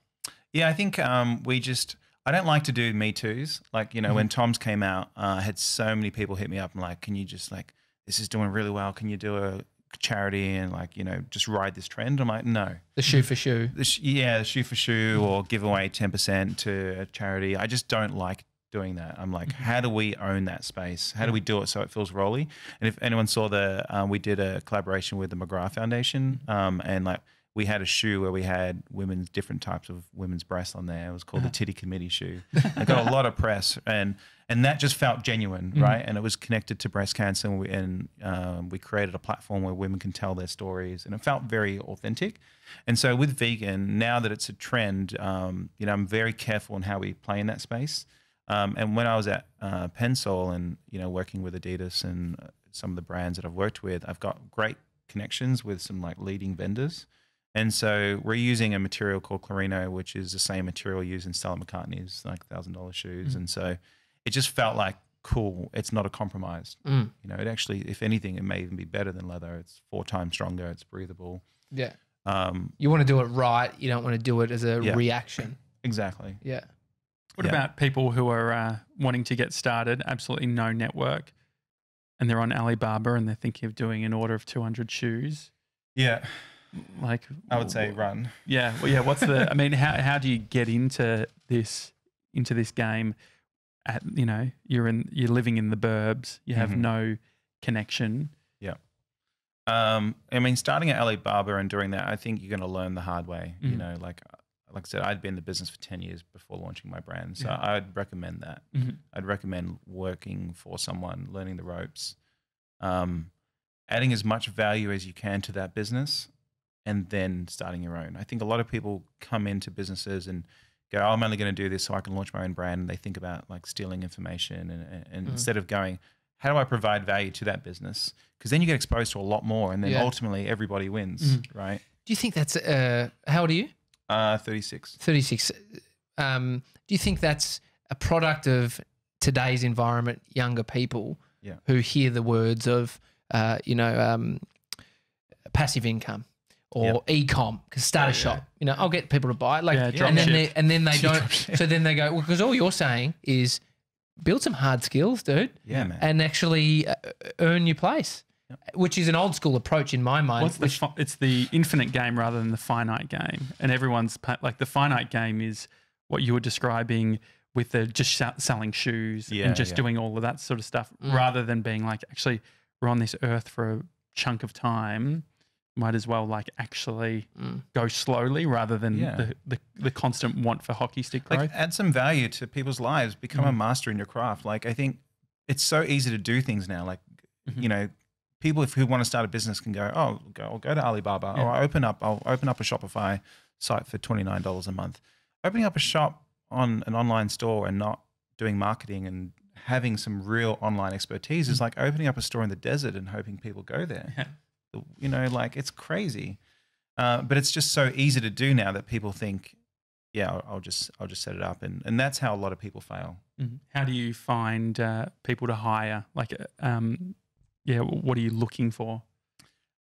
Yeah, I think I don't like to do Me Too's. Like, when Tom's came out, I had so many people hit me up and like, can you just like, this is doing really well. Can you do a charity and like, just ride this trend? I'm like, no. The shoe for shoe. The shoe for shoe or give away 10% to a charity. I just don't like doing that. I'm like, how do we own that space? How do we do it so it feels Rollie? And if anyone saw we did a collaboration with the McGrath Foundation, and like we had a shoe where we had different types of women's breasts on there. It was called the Titty Committee shoe. It got a lot of press, and that just felt genuine, right? And it was connected to breast cancer, and we created a platform where women can tell their stories, and it felt very authentic. And so with vegan, now that it's a trend, I'm very careful in how we play in that space. And when I was at Pensole and working with Adidas and some of the brands that I've worked with, I've got great connections with some like leading vendors. And so we're using a material called Clarino, which is the same material used in Stella McCartney's like $1,000 shoes. And so it just felt like cool. It's not a compromise. It actually, if anything, it may even be better than leather. It's 4 times stronger. It's breathable. Yeah. You want to do it right. You don't want to do it as a reaction. Exactly. Yeah. What about people who are wanting to get started, absolutely no network, and they're on Alibaba and they're thinking of doing an order of 200 shoes? Yeah. Like I would say run. Yeah. Well, yeah. What's the? I mean, how do you get into this game? You're living in the burbs. You have no connection. Yeah. Starting at Alibaba and doing that, I think you're going to learn the hard way. Like I said, I'd been in the business for 10 years before launching my brand, so I'd recommend that. I'd recommend working for someone, learning the ropes, adding as much value as you can to that business, and then starting your own. I think a lot of people come into businesses and go, oh, I'm only going to do this so I can launch my own brand. And they think about like stealing information and instead of going, how do I provide value to that business? Because then you get exposed to a lot more and then ultimately everybody wins, right? Do you think that's, how old are you? 36. 36. Do you think that's a product of today's environment, younger people who hear the words of, passive income? Or e-com, because start a shop. I'll get people to buy it. And then they don't. So then they go, well, because all you're saying is build some hard skills, dude. Yeah, man. And actually earn your place, which is an old school approach in my mind. It's the infinite game rather than the finite game. And everyone's like the finite game is what you were describing with the just selling shoes and just doing all of that sort of stuff, rather than being like, actually, we're on this earth for a chunk of time. Might as well like actually go slowly rather than the constant want for hockey stick growth. Like add some value to people's lives. Become a master in your craft. Like I think it's so easy to do things now. Like people who want to start a business can go, I'll go to Alibaba or I'll open up a Shopify site for $29 a month. Opening up a shop on an online store and not doing marketing and having some real online expertise is like opening up a store in the desert and hoping people go there. Yeah. Like it's crazy, but it's just so easy to do now that people think, I'll just set it up, and that's how a lot of people fail. How do you find people to hire? Like, what are you looking for?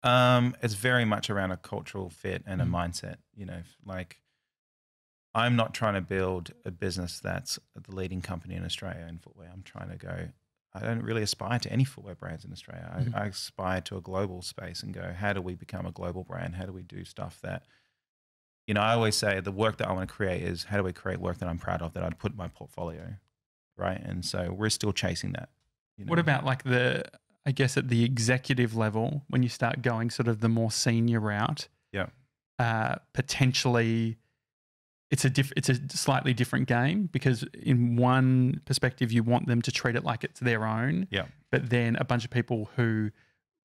It's very much around a cultural fit and a mindset. Like I'm not trying to build a business that's the leading company in Australia in footwear. I'm trying to go. I don't really aspire to any footwear brands in Australia. I aspire to a global space and go, how do we become a global brand? How do we do stuff that, I always say the work that I want to create is how do we create work that I'm proud of, that I'd put in my portfolio, right? And so we're still chasing that. What about like I guess at the executive level, when you start going sort of the more senior route, potentially it's a slightly different game, because in one perspective you want them to treat it like it's their own. Yeah. But then a bunch of people who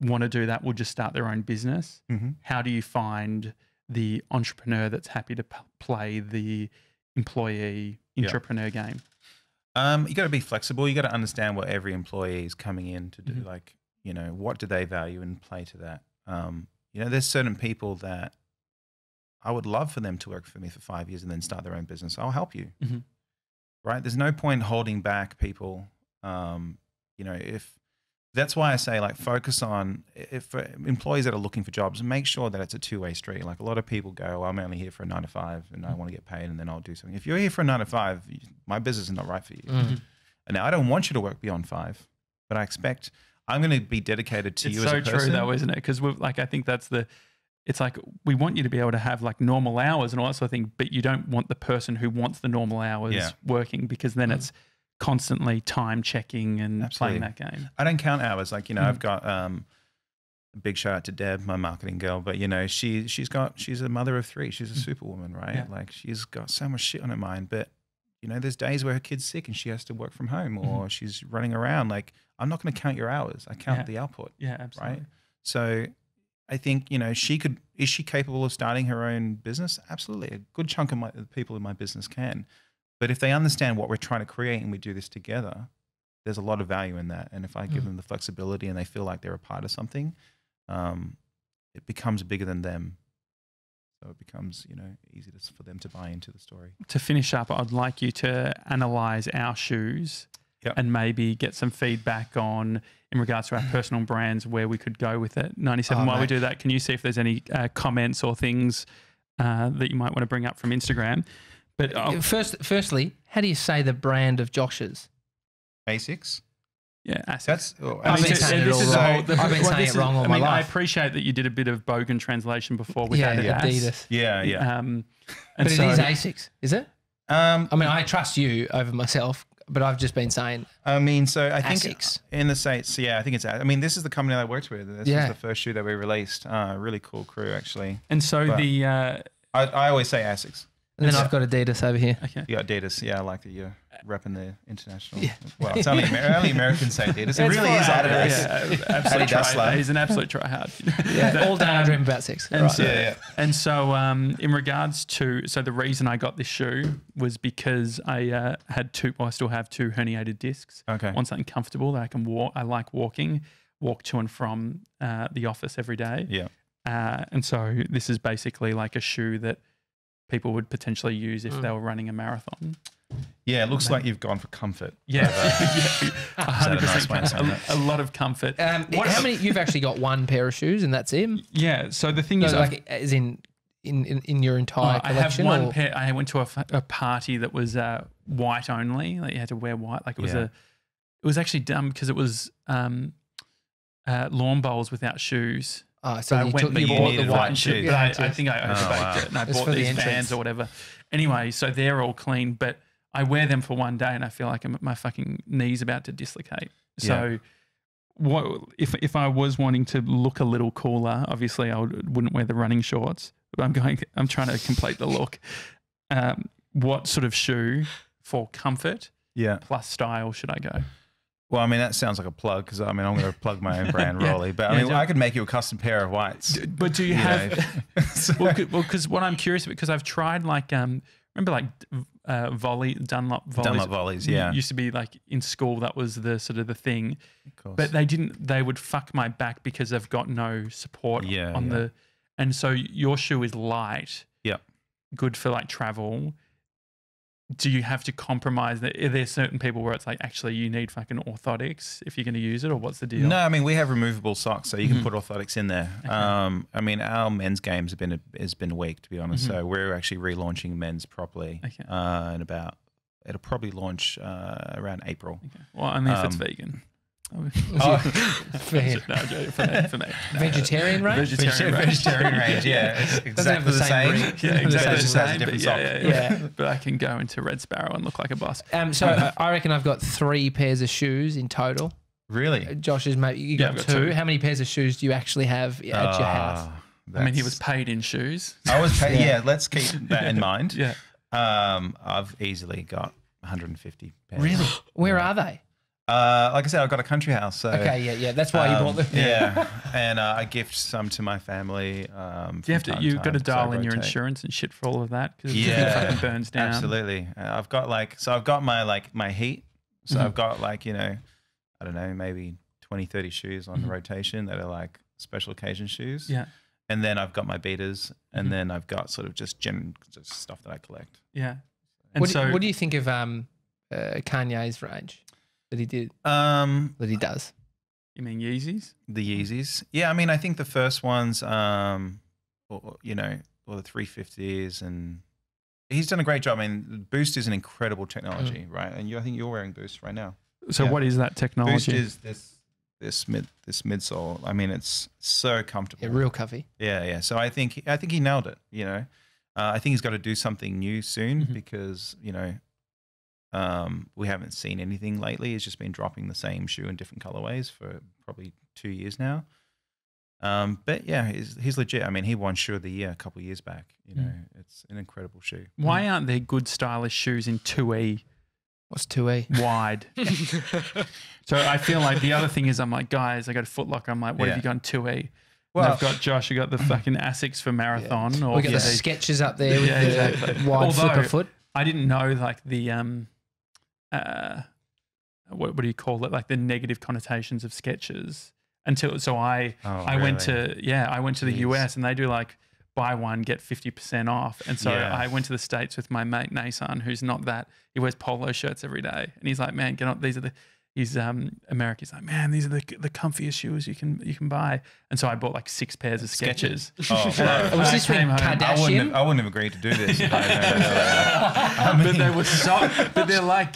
want to do that will just start their own business. Mm-hmm. How do you find the entrepreneur that's happy to play the employee intrapreneur game? You got to be flexible. You got to understand what every employee is coming in to do. Mm-hmm. Like, you know, what do they value, and play to that. You know, there's certain people that I would love for them to work for me for 5 years and then start their own business. I'll help you. Mm-hmm. Right? There's no point holding back people. You know, if that's why I say, like, focus on, if employees that are looking for jobs, make sure that it's a two-way street. Like, a lot of people go, well, I'm only here for a 9 to 5 and I want to get paid and then I'll do something. If you're here for a 9 to 5, my business is not right for you. Mm-hmm. And now I don't want you to work beyond 5, but I expect I'm going to be dedicated to you as a person. It's so true though, isn't it? Because I think it's like, we want you to be able to have like normal hours and all that sort of thing, but you don't want the person who wants the normal hours working, because then it's constantly time checking and playing that game. I don't count hours. Like, you know, I've got a big shout out to Deb, my marketing girl, but you know, she's a mother of 3. She's a superwoman, right? Yeah. Like, she's got so much shit on her mind, but you know, there's days where her kid's sick and she has to work from home, or she's running around. Like, I'm not going to count your hours. I count the output. Yeah, absolutely. Right. So I think, you know, is she capable of starting her own business? Absolutely. A good chunk of the people in my business can. But if they understand what we're trying to create and we do this together, there's a lot of value in that. And if I give them the flexibility and they feel like they're a part of something, it becomes bigger than them. So it becomes, you know, easy for them to buy into the story. To finish up, I'd like you to analyze our shoes and maybe get some feedback on, in regards to our personal brands, where we could go with it. 97, while we do that, can you see if there's any comments or things that you might want to bring up from Instagram? But firstly, how do you say the brand of Josh's? Asics. Yeah, Asics. That's. I've been saying it wrong all my life. I appreciate that you did a bit of bogan translation before with Adidas. Yeah. But it is Asics, is it? I mean, I trust you over myself, but I've just been saying. I mean, so I think Asics. In the States, I think it's. I mean, this is the company that I worked with. This is the first shoe that we released. Really cool crew, actually. And so I always say Asics. And then I've got Adidas over here. Okay. You got Adidas. Yeah, I like that you're repping the international. Yeah. Well, it's only Americans say Adidas. It really is Adidas. Yeah, absolute he's an absolute tryhard. All day I dream about sex. And so in regards to, the reason I got this shoe was because I had I still have 2 herniated discs. Okay. I want something comfortable that I can walk. I like walk to and from the office every day. Yeah. And so this is basically like a shoe that people would potentially use if they were running a marathon. Yeah, it looks like you've gone for comfort. Yeah, 100%. A lot of comfort. How many? You've actually got one pair of shoes, and that's it. Yeah. So the thing is, like, as in your entire collection. I have one pair. I went to a party that was white only. Like, you had to wear white. Like, it was actually dumb because it was lawn bowls without shoes. Oh, so you bought the white shoes. But I think I overbaked it, and I bought these Vans or whatever. Anyway, so they're all clean, but I wear them for one day and I feel like my fucking knee's about to dislocate. So what if I was wanting to look a little cooler, obviously I wouldn't wear the running shorts, but I'm trying to complete the look. What sort of shoe for comfort plus style should I go? Well, I mean, that sounds like a plug, because I mean, I'm going to plug my own brand, Rollie. But I mean, I could make you a custom pair of whites. But do you have? Well, because what I'm curious about, because I've tried like remember like Dunlop volleys. Dunlop volleys, yeah. Used to be like in school, that was the sort of the thing. Of course. But they would fuck my back because they've got no support on the. And so your shoe is light. Yeah. Good for like travel. Do you have to compromise? Are there certain people where it's like, actually, you need fucking orthotics if you're going to use it, or what's the deal? No, I mean, we have removable socks, so you can put orthotics in there. Okay. I mean, our men's games has been weak, to be honest. So we're actually relaunching men's properly. Okay. It'll probably launch around April. Okay. Well, only if it's vegan. For me. Vegetarian range? Vegetarian range, yeah. It's exactly the same. Yeah, exactly. It just has a different sock. Yeah. But I can go into Red Sparrow and look like a boss. So I reckon I've got 3 pairs of shoes in total. Really? Josh's mate, you got 2. How many pairs of shoes do you actually have at your house? I mean, he was paid in shoes. I was paid, let's keep that in mind. Yeah. I've easily got 150 pairs. Really? Where are they? Like I said, I've got a country house. So, Okay, yeah. That's why you bought them. Yeah, and I gift some to my family. You've got to dial in your insurance and shit for all of that because it fucking burns down. Absolutely. I've got my heat. So I've got I don't know, maybe 20, 30 shoes on the rotation that are like special occasion shoes. Yeah. And then I've got my beaters, and then I've got sort of just stuff that I collect. Yeah. And what do you think of Kanye's range that he did? That he does. You mean Yeezys? The Yeezys. Yeah, I mean, I think the first ones, or the 350s, and he's done a great job. I mean, Boost is an incredible technology, right? And I think you're wearing Boost right now. So what is that technology? Boost is this midsole. I mean, it's so comfortable. Yeah, real comfy. Yeah. So I think he nailed it. I think he's got to do something new soon because we haven't seen anything lately. He's just been dropping the same shoe in different colorways for probably 2 years now. But yeah, he's legit. I mean, he won Shoe of the Year a couple of years back. It's an incredible shoe. Why aren't there good stylish shoes in 2E? What's 2E? Wide. So I feel like the other thing is I'm like, guys, I got a Footlocker. I'm like, what have you got in 2E? Well, and I've got Josh. I got the fucking Asics for marathon. Yeah. We got the sketches up there with the wide flipper foot. I didn't know like the what do you call it? Like the negative connotations of sketches until I went to the US and they do like buy one get 50% off, and so I went to the States with my mate Nason, who's not that, he wears polo shirts every day, and he's like, man, get on, these are the. He's American. He's like, man, these are the comfiest shoes you can buy. And so I bought like 6 pairs of Skechers. Was this when Kardashian? I wouldn't have agreed to do this. But they were but they're like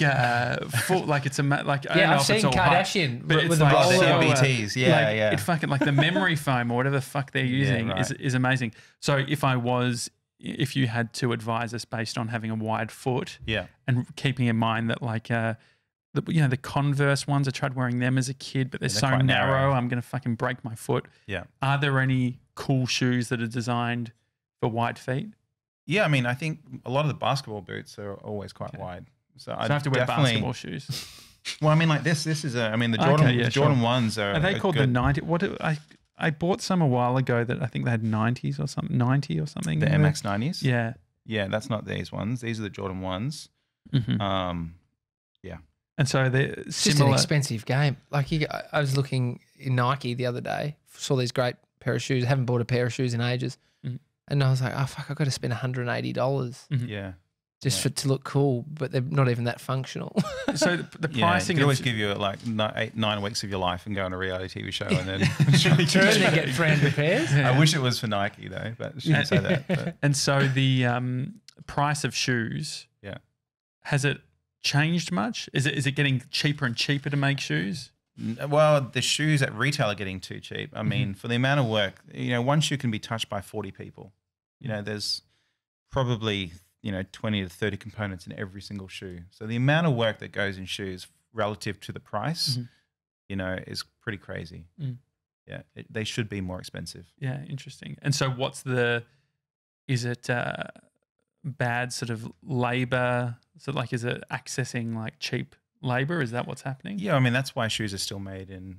full, like it's like I don't know I've if seen it's all Kardashian hype, but it's with like the CBTs. Yeah. It fucking like the memory foam or whatever the fuck they're using is amazing. So if you had to advise us based on having a wide foot, and keeping in mind that like the Converse ones, I tried wearing them as a kid, but they're so narrow, I'm going to fucking break my foot. Yeah. Are there any cool shoes that are designed for wide feet? Yeah, I mean, I think a lot of the basketball boots are always quite wide. So I have to wear basketball shoes. Well, I mean, like this is the Jordan ones are they called the 90? I bought some a while ago that I think they had 90s or something, 90 or something. The MX 90s? Yeah. Yeah, that's not these ones. These are the Jordan ones. Yeah. And so they're it's similar. just an expensive game. Like I was looking in Nike the other day, saw these great pair of shoes. I haven't bought a pair of shoes in ages. And I was like, oh, fuck, I've got to spend $180. Yeah. Just to look cool, but they're not even that functional. So the pricing... They always give you like 9 weeks of your life and go on a reality TV show and then... and then get 300 pairs. Yeah. I wish it was for Nike though, but I shouldn't say that. But. And so the price of shoes, has it changed much? Is it getting cheaper and cheaper to make shoes? Well, the shoes at retail are getting too cheap. I mean, for the amount of work, one shoe can be touched by 40 people. There's probably 20 to 30 components in every single shoe. So the amount of work that goes in shoes relative to the price, is pretty crazy. Yeah, they should be more expensive. Yeah, interesting. And so is it bad sort of labor? So like, is it accessing like cheap labor? Is that what's happening? Yeah, I mean, that's why shoes are still made in,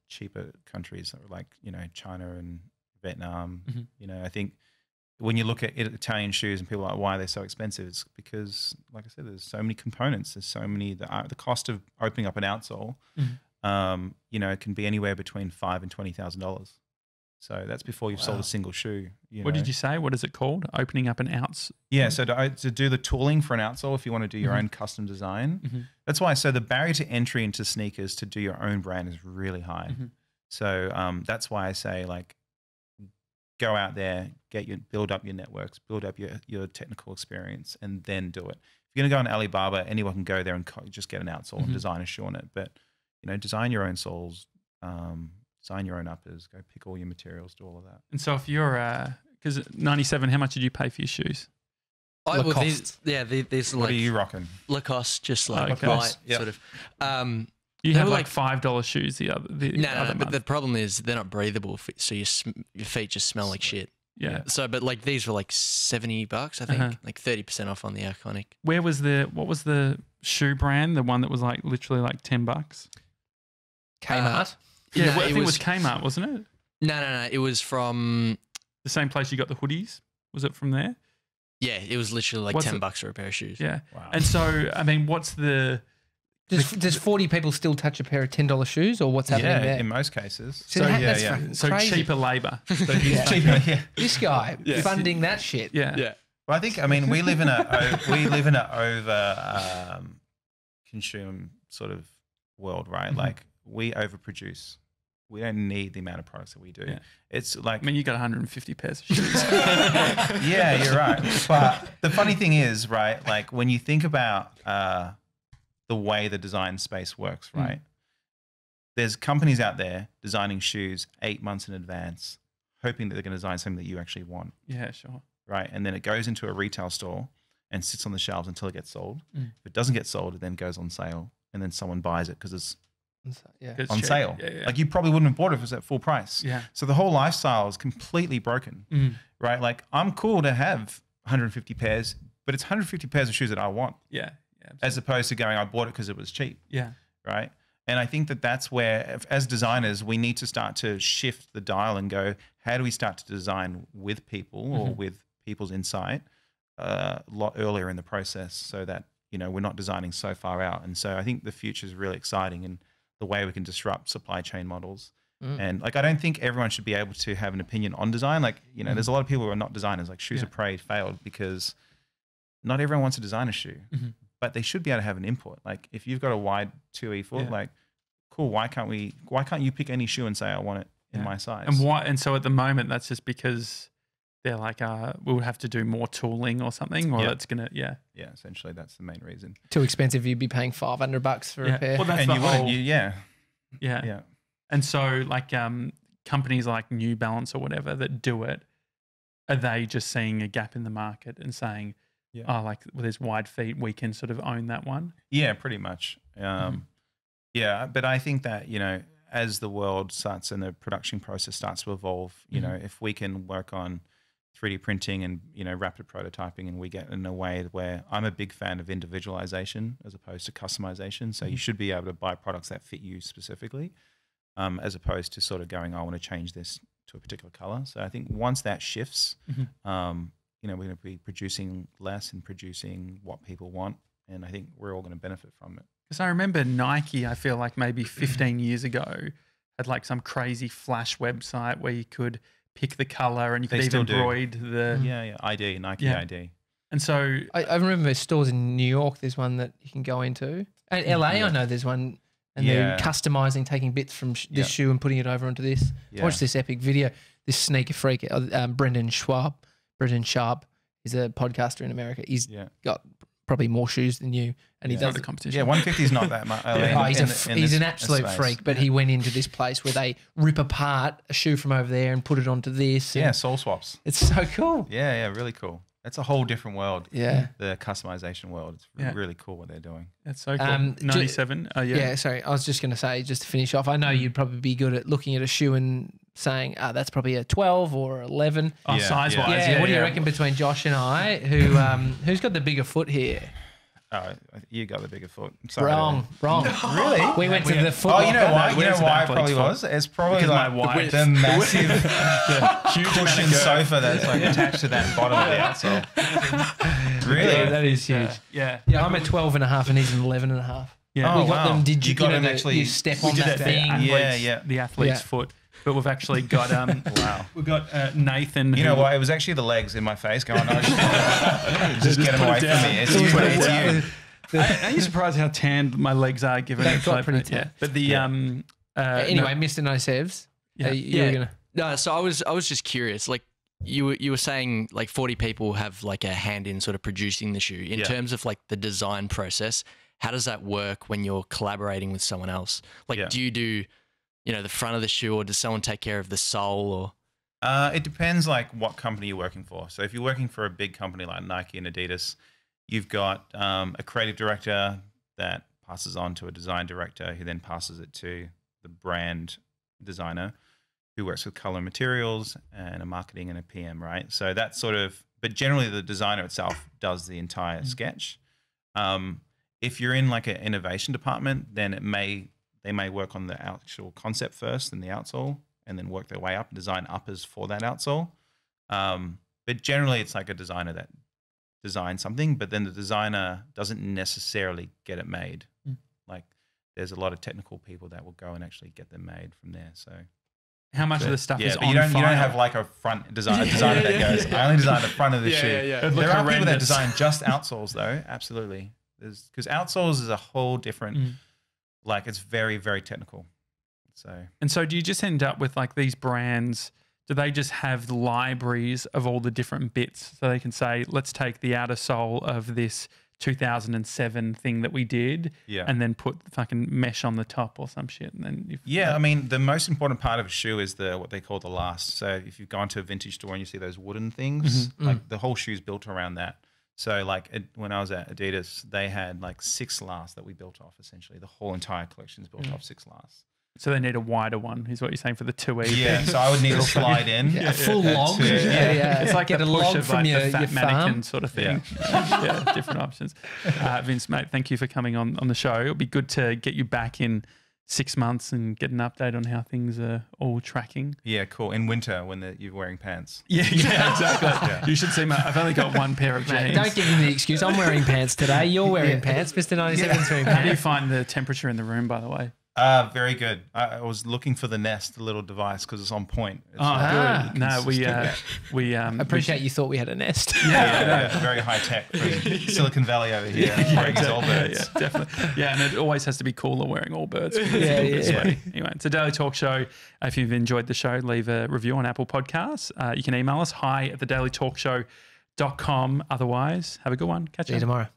cheaper countries like, China and Vietnam. I think when you look at Italian shoes and people are like, why are they so expensive? It's because, like I said, there's so many components. There's so many, the cost of opening up an outsole, it can be anywhere between $5,000 and $20,000. So that's before you've sold a single shoe. What did you say? What is it called? Opening up an outsole? Yeah, so to do the tooling for an outsole, if you want to do your own custom design, that's why. So the barrier to entry into sneakers to do your own brand is really high. So that's why I say, like, go out there, build up your networks, build up your technical experience, and then do it. If you're going to go on Alibaba, anyone can go there and just get an outsole and design a shoe on it. But design your own soles. Design your own uppers, go pick all your materials, do all of that. And so if you're, because 97, how much did you pay for your shoes? Lacoste. These what are you rocking? Lacoste, just like white sort of. You have like $5 shoes. No, but the problem is they're not breathable, so your feet just smell like shit. Yeah. So, but like these were like $70, I think, like 30% off on the Iconic. What was the shoe brand? The one that was like literally like $10? Kmart. Yeah, No, I think it was was Kmart, wasn't it? No. It was from. The same place you got the hoodies. Was it from there? Yeah, it was literally like $10 for a pair of shoes. Yeah. Wow. And so, I mean, what's the Does 40 people still touch a pair of $10 shoes, or what's happening there? in most cases. So that's fucking so crazy. cheaper labour? Yeah. This guy funding that shit. Yeah. Yeah. Well, I think we live in a over consume sort of world, right? Like we overproduce. We don't need the amount of products that we do. Yeah. It's like, I mean, you got 150 pairs of shoes. yeah, you're right. But the funny thing is, right? Like when you think about the way the design space works, right? There's companies out there designing shoes 8 months in advance, hoping that they're going to design something that you actually want. Yeah, sure. Right. And then it goes into a retail store and sits on the shelves until it gets sold. If it doesn't get sold, it then goes on sale and then someone buys it because it's It's on cheap. sale. Yeah. Like you probably wouldn't have bought it if it was at full price. Yeah. So the whole lifestyle is completely broken, right? Like I'm cool to have 150 pairs, but it's 150 pairs of shoes that I want, Yeah. as opposed to going, I bought it because it was cheap, Yeah. right? And I think that that's where, as designers, we need to start to shift the dial and go, how do we start to design with people or with people's insight a lot earlier in the process so that, we're not designing so far out. And so I think the future is really exciting in the way we can disrupt supply chain models. And like, I don't think everyone should be able to have an opinion on design. Like, there's a lot of people who are not designers, like Shoes of Parade failed because not everyone wants to design a shoe, but they should be able to have an input. Like if you've got a wide 2E foot, like, cool. Why can't you pick any shoe and say, I want it in my size? And so at the moment, that's just because they're like, we'll have to do more tooling or something, or that's going to, Yeah, essentially that's the main reason. Too expensive. You'd be paying $500 for a pair. Well, that's And the you whole, wouldn't, yeah. And so like companies like New Balance or whatever that do it, are they just seeing a gap in the market and saying, there's wide feet, we can sort of own that one? Yeah, pretty much. Yeah, but I think that, as the world starts and the production process starts to evolve, if we can work on 3D printing and, rapid prototyping, and we get in a way where I'm a big fan of individualization as opposed to customization. So you should be able to buy products that fit you specifically, as opposed to sort of going, I want to change this to a particular color. So I think once that shifts, we're going to be producing less and producing what people want. And I think we're all going to benefit from it. Because I remember Nike, I feel like maybe 15 years ago, had like some crazy flash website where you could pick the color and you could even embroider the Nike ID. And so I remember stores in New York. There's one that you can go into. And LA, I know there's one, and they're customizing, taking bits from this shoe and putting it over onto this. Watch this epic video. This sneaker freak, Brendan Sharp, is a podcaster in America. He's got probably more shoes than you, and he does the competition. Yeah, 150 is not that much. He's an absolute freak, but he went into this place where they rip apart a shoe from over there and put it onto this. Yeah, soul swaps. It's so cool. Yeah, really cool. That's a whole different world. Yeah. The customization world. It's really cool what they're doing. That's so cool. 97. Yeah, sorry. I was just going to say, just to finish off, I know you'd probably be good at looking at a shoe and saying, that's probably a 12 or 11. Size-wise. Yeah, what do you reckon between Josh and I? Who's got the bigger foot here? Oh, you got the bigger foot. Sorry, wrong. Really? We went to the Footlocker. Oh, you know why? Where's it that probably foot? was? It's probably Because like my wife- the massive cushion sofa that's like attached to that bottom of the outsole. Really? Yeah, that is huge. Yeah. Yeah, I'm at 12 and a half and he's an 11 and a half. Yeah. Oh, We got wow. them. Did you got them the- actually? You step on did that it thing. The athlete's foot. But we've actually got Wow. we've got Nathan. You know what? It was actually the legs in my face going, no, just get them away from me. It's Just you. put it It's down. you. Are you surprised how tanned my legs are given They've it's got like- pretty tan. Yeah. But the Anyway, Mr. No Sevs. Yeah. You were gonna. No, so I was just curious. Like you were saying, like 40 people have like a hand in sort of producing the shoe. In terms of like the design process, how does that work when you're collaborating with someone else? Like, do you do, the front of the shoe, or does someone take care of the sole? Or it depends like what company you're working for. So if you're working for a big company like Nike and Adidas, you've got a creative director that passes on to a design director who then passes it to the brand designer who works with color materials and a marketing and a PM, right? So that's sort of, but generally the designer itself does the entire sketch. If you're in like an innovation department, then they may work on the actual concept first and the outsole, and then work their way up, design uppers for that outsole. But generally it's like a designer that designs something, but then the designer doesn't necessarily get it made. Like there's a lot of technical people that will go and actually get them made from there. So how much of the stuff is on you don't file? have like a designer that goes, I only design the front of the shoe. There are people that design just outsoles though. Absolutely. Because outsoles is a whole different, like it's very, very technical. So do you just end up with like these brands, do they just have libraries of all the different bits so they can say, let's take the outer sole of this 2007 thing that we did and then put fucking mesh on the top or some shit? And then I mean, the most important part of a shoe is what they call the last. So if you've gone to a vintage store and you see those wooden things, like the whole shoe's built around that. So like when I was at Adidas, they had like 6 lasts that we built off essentially. The whole entire collection is built off 6 lasts. So they need a wider one, is what you're saying, for the 2E. Yeah, so I would need to slide in. A full log. It's like get the a push log of from like your the fat mannequin sort of thing. Different options. Vince, mate, thank you for coming on the show. It'll be good to get you back in 6 months and get an update on how things are all tracking. Yeah, cool. In winter when you're wearing pants. Yeah, exactly. You should see I've only got one pair of jeans. Don't give him the excuse. I'm wearing pants today. You're wearing pants. Mr. 97's wearing pants. How do you find the temperature in the room, by the way? Very good. I was looking for the Nest, the little device, because it's on point. It's good. No, we appreciate you thought we had a Nest. Very high tech from Silicon Valley over here. Wearing his Allbirds. Definitely. Yeah, and it always has to be cooler wearing Allbirds. Anyway, it's a Daily Talk Show. If you've enjoyed the show, leave a review on Apple Podcasts. You can email us, hi@thedailytalkshow.com. Otherwise, have a good one. Catch you tomorrow.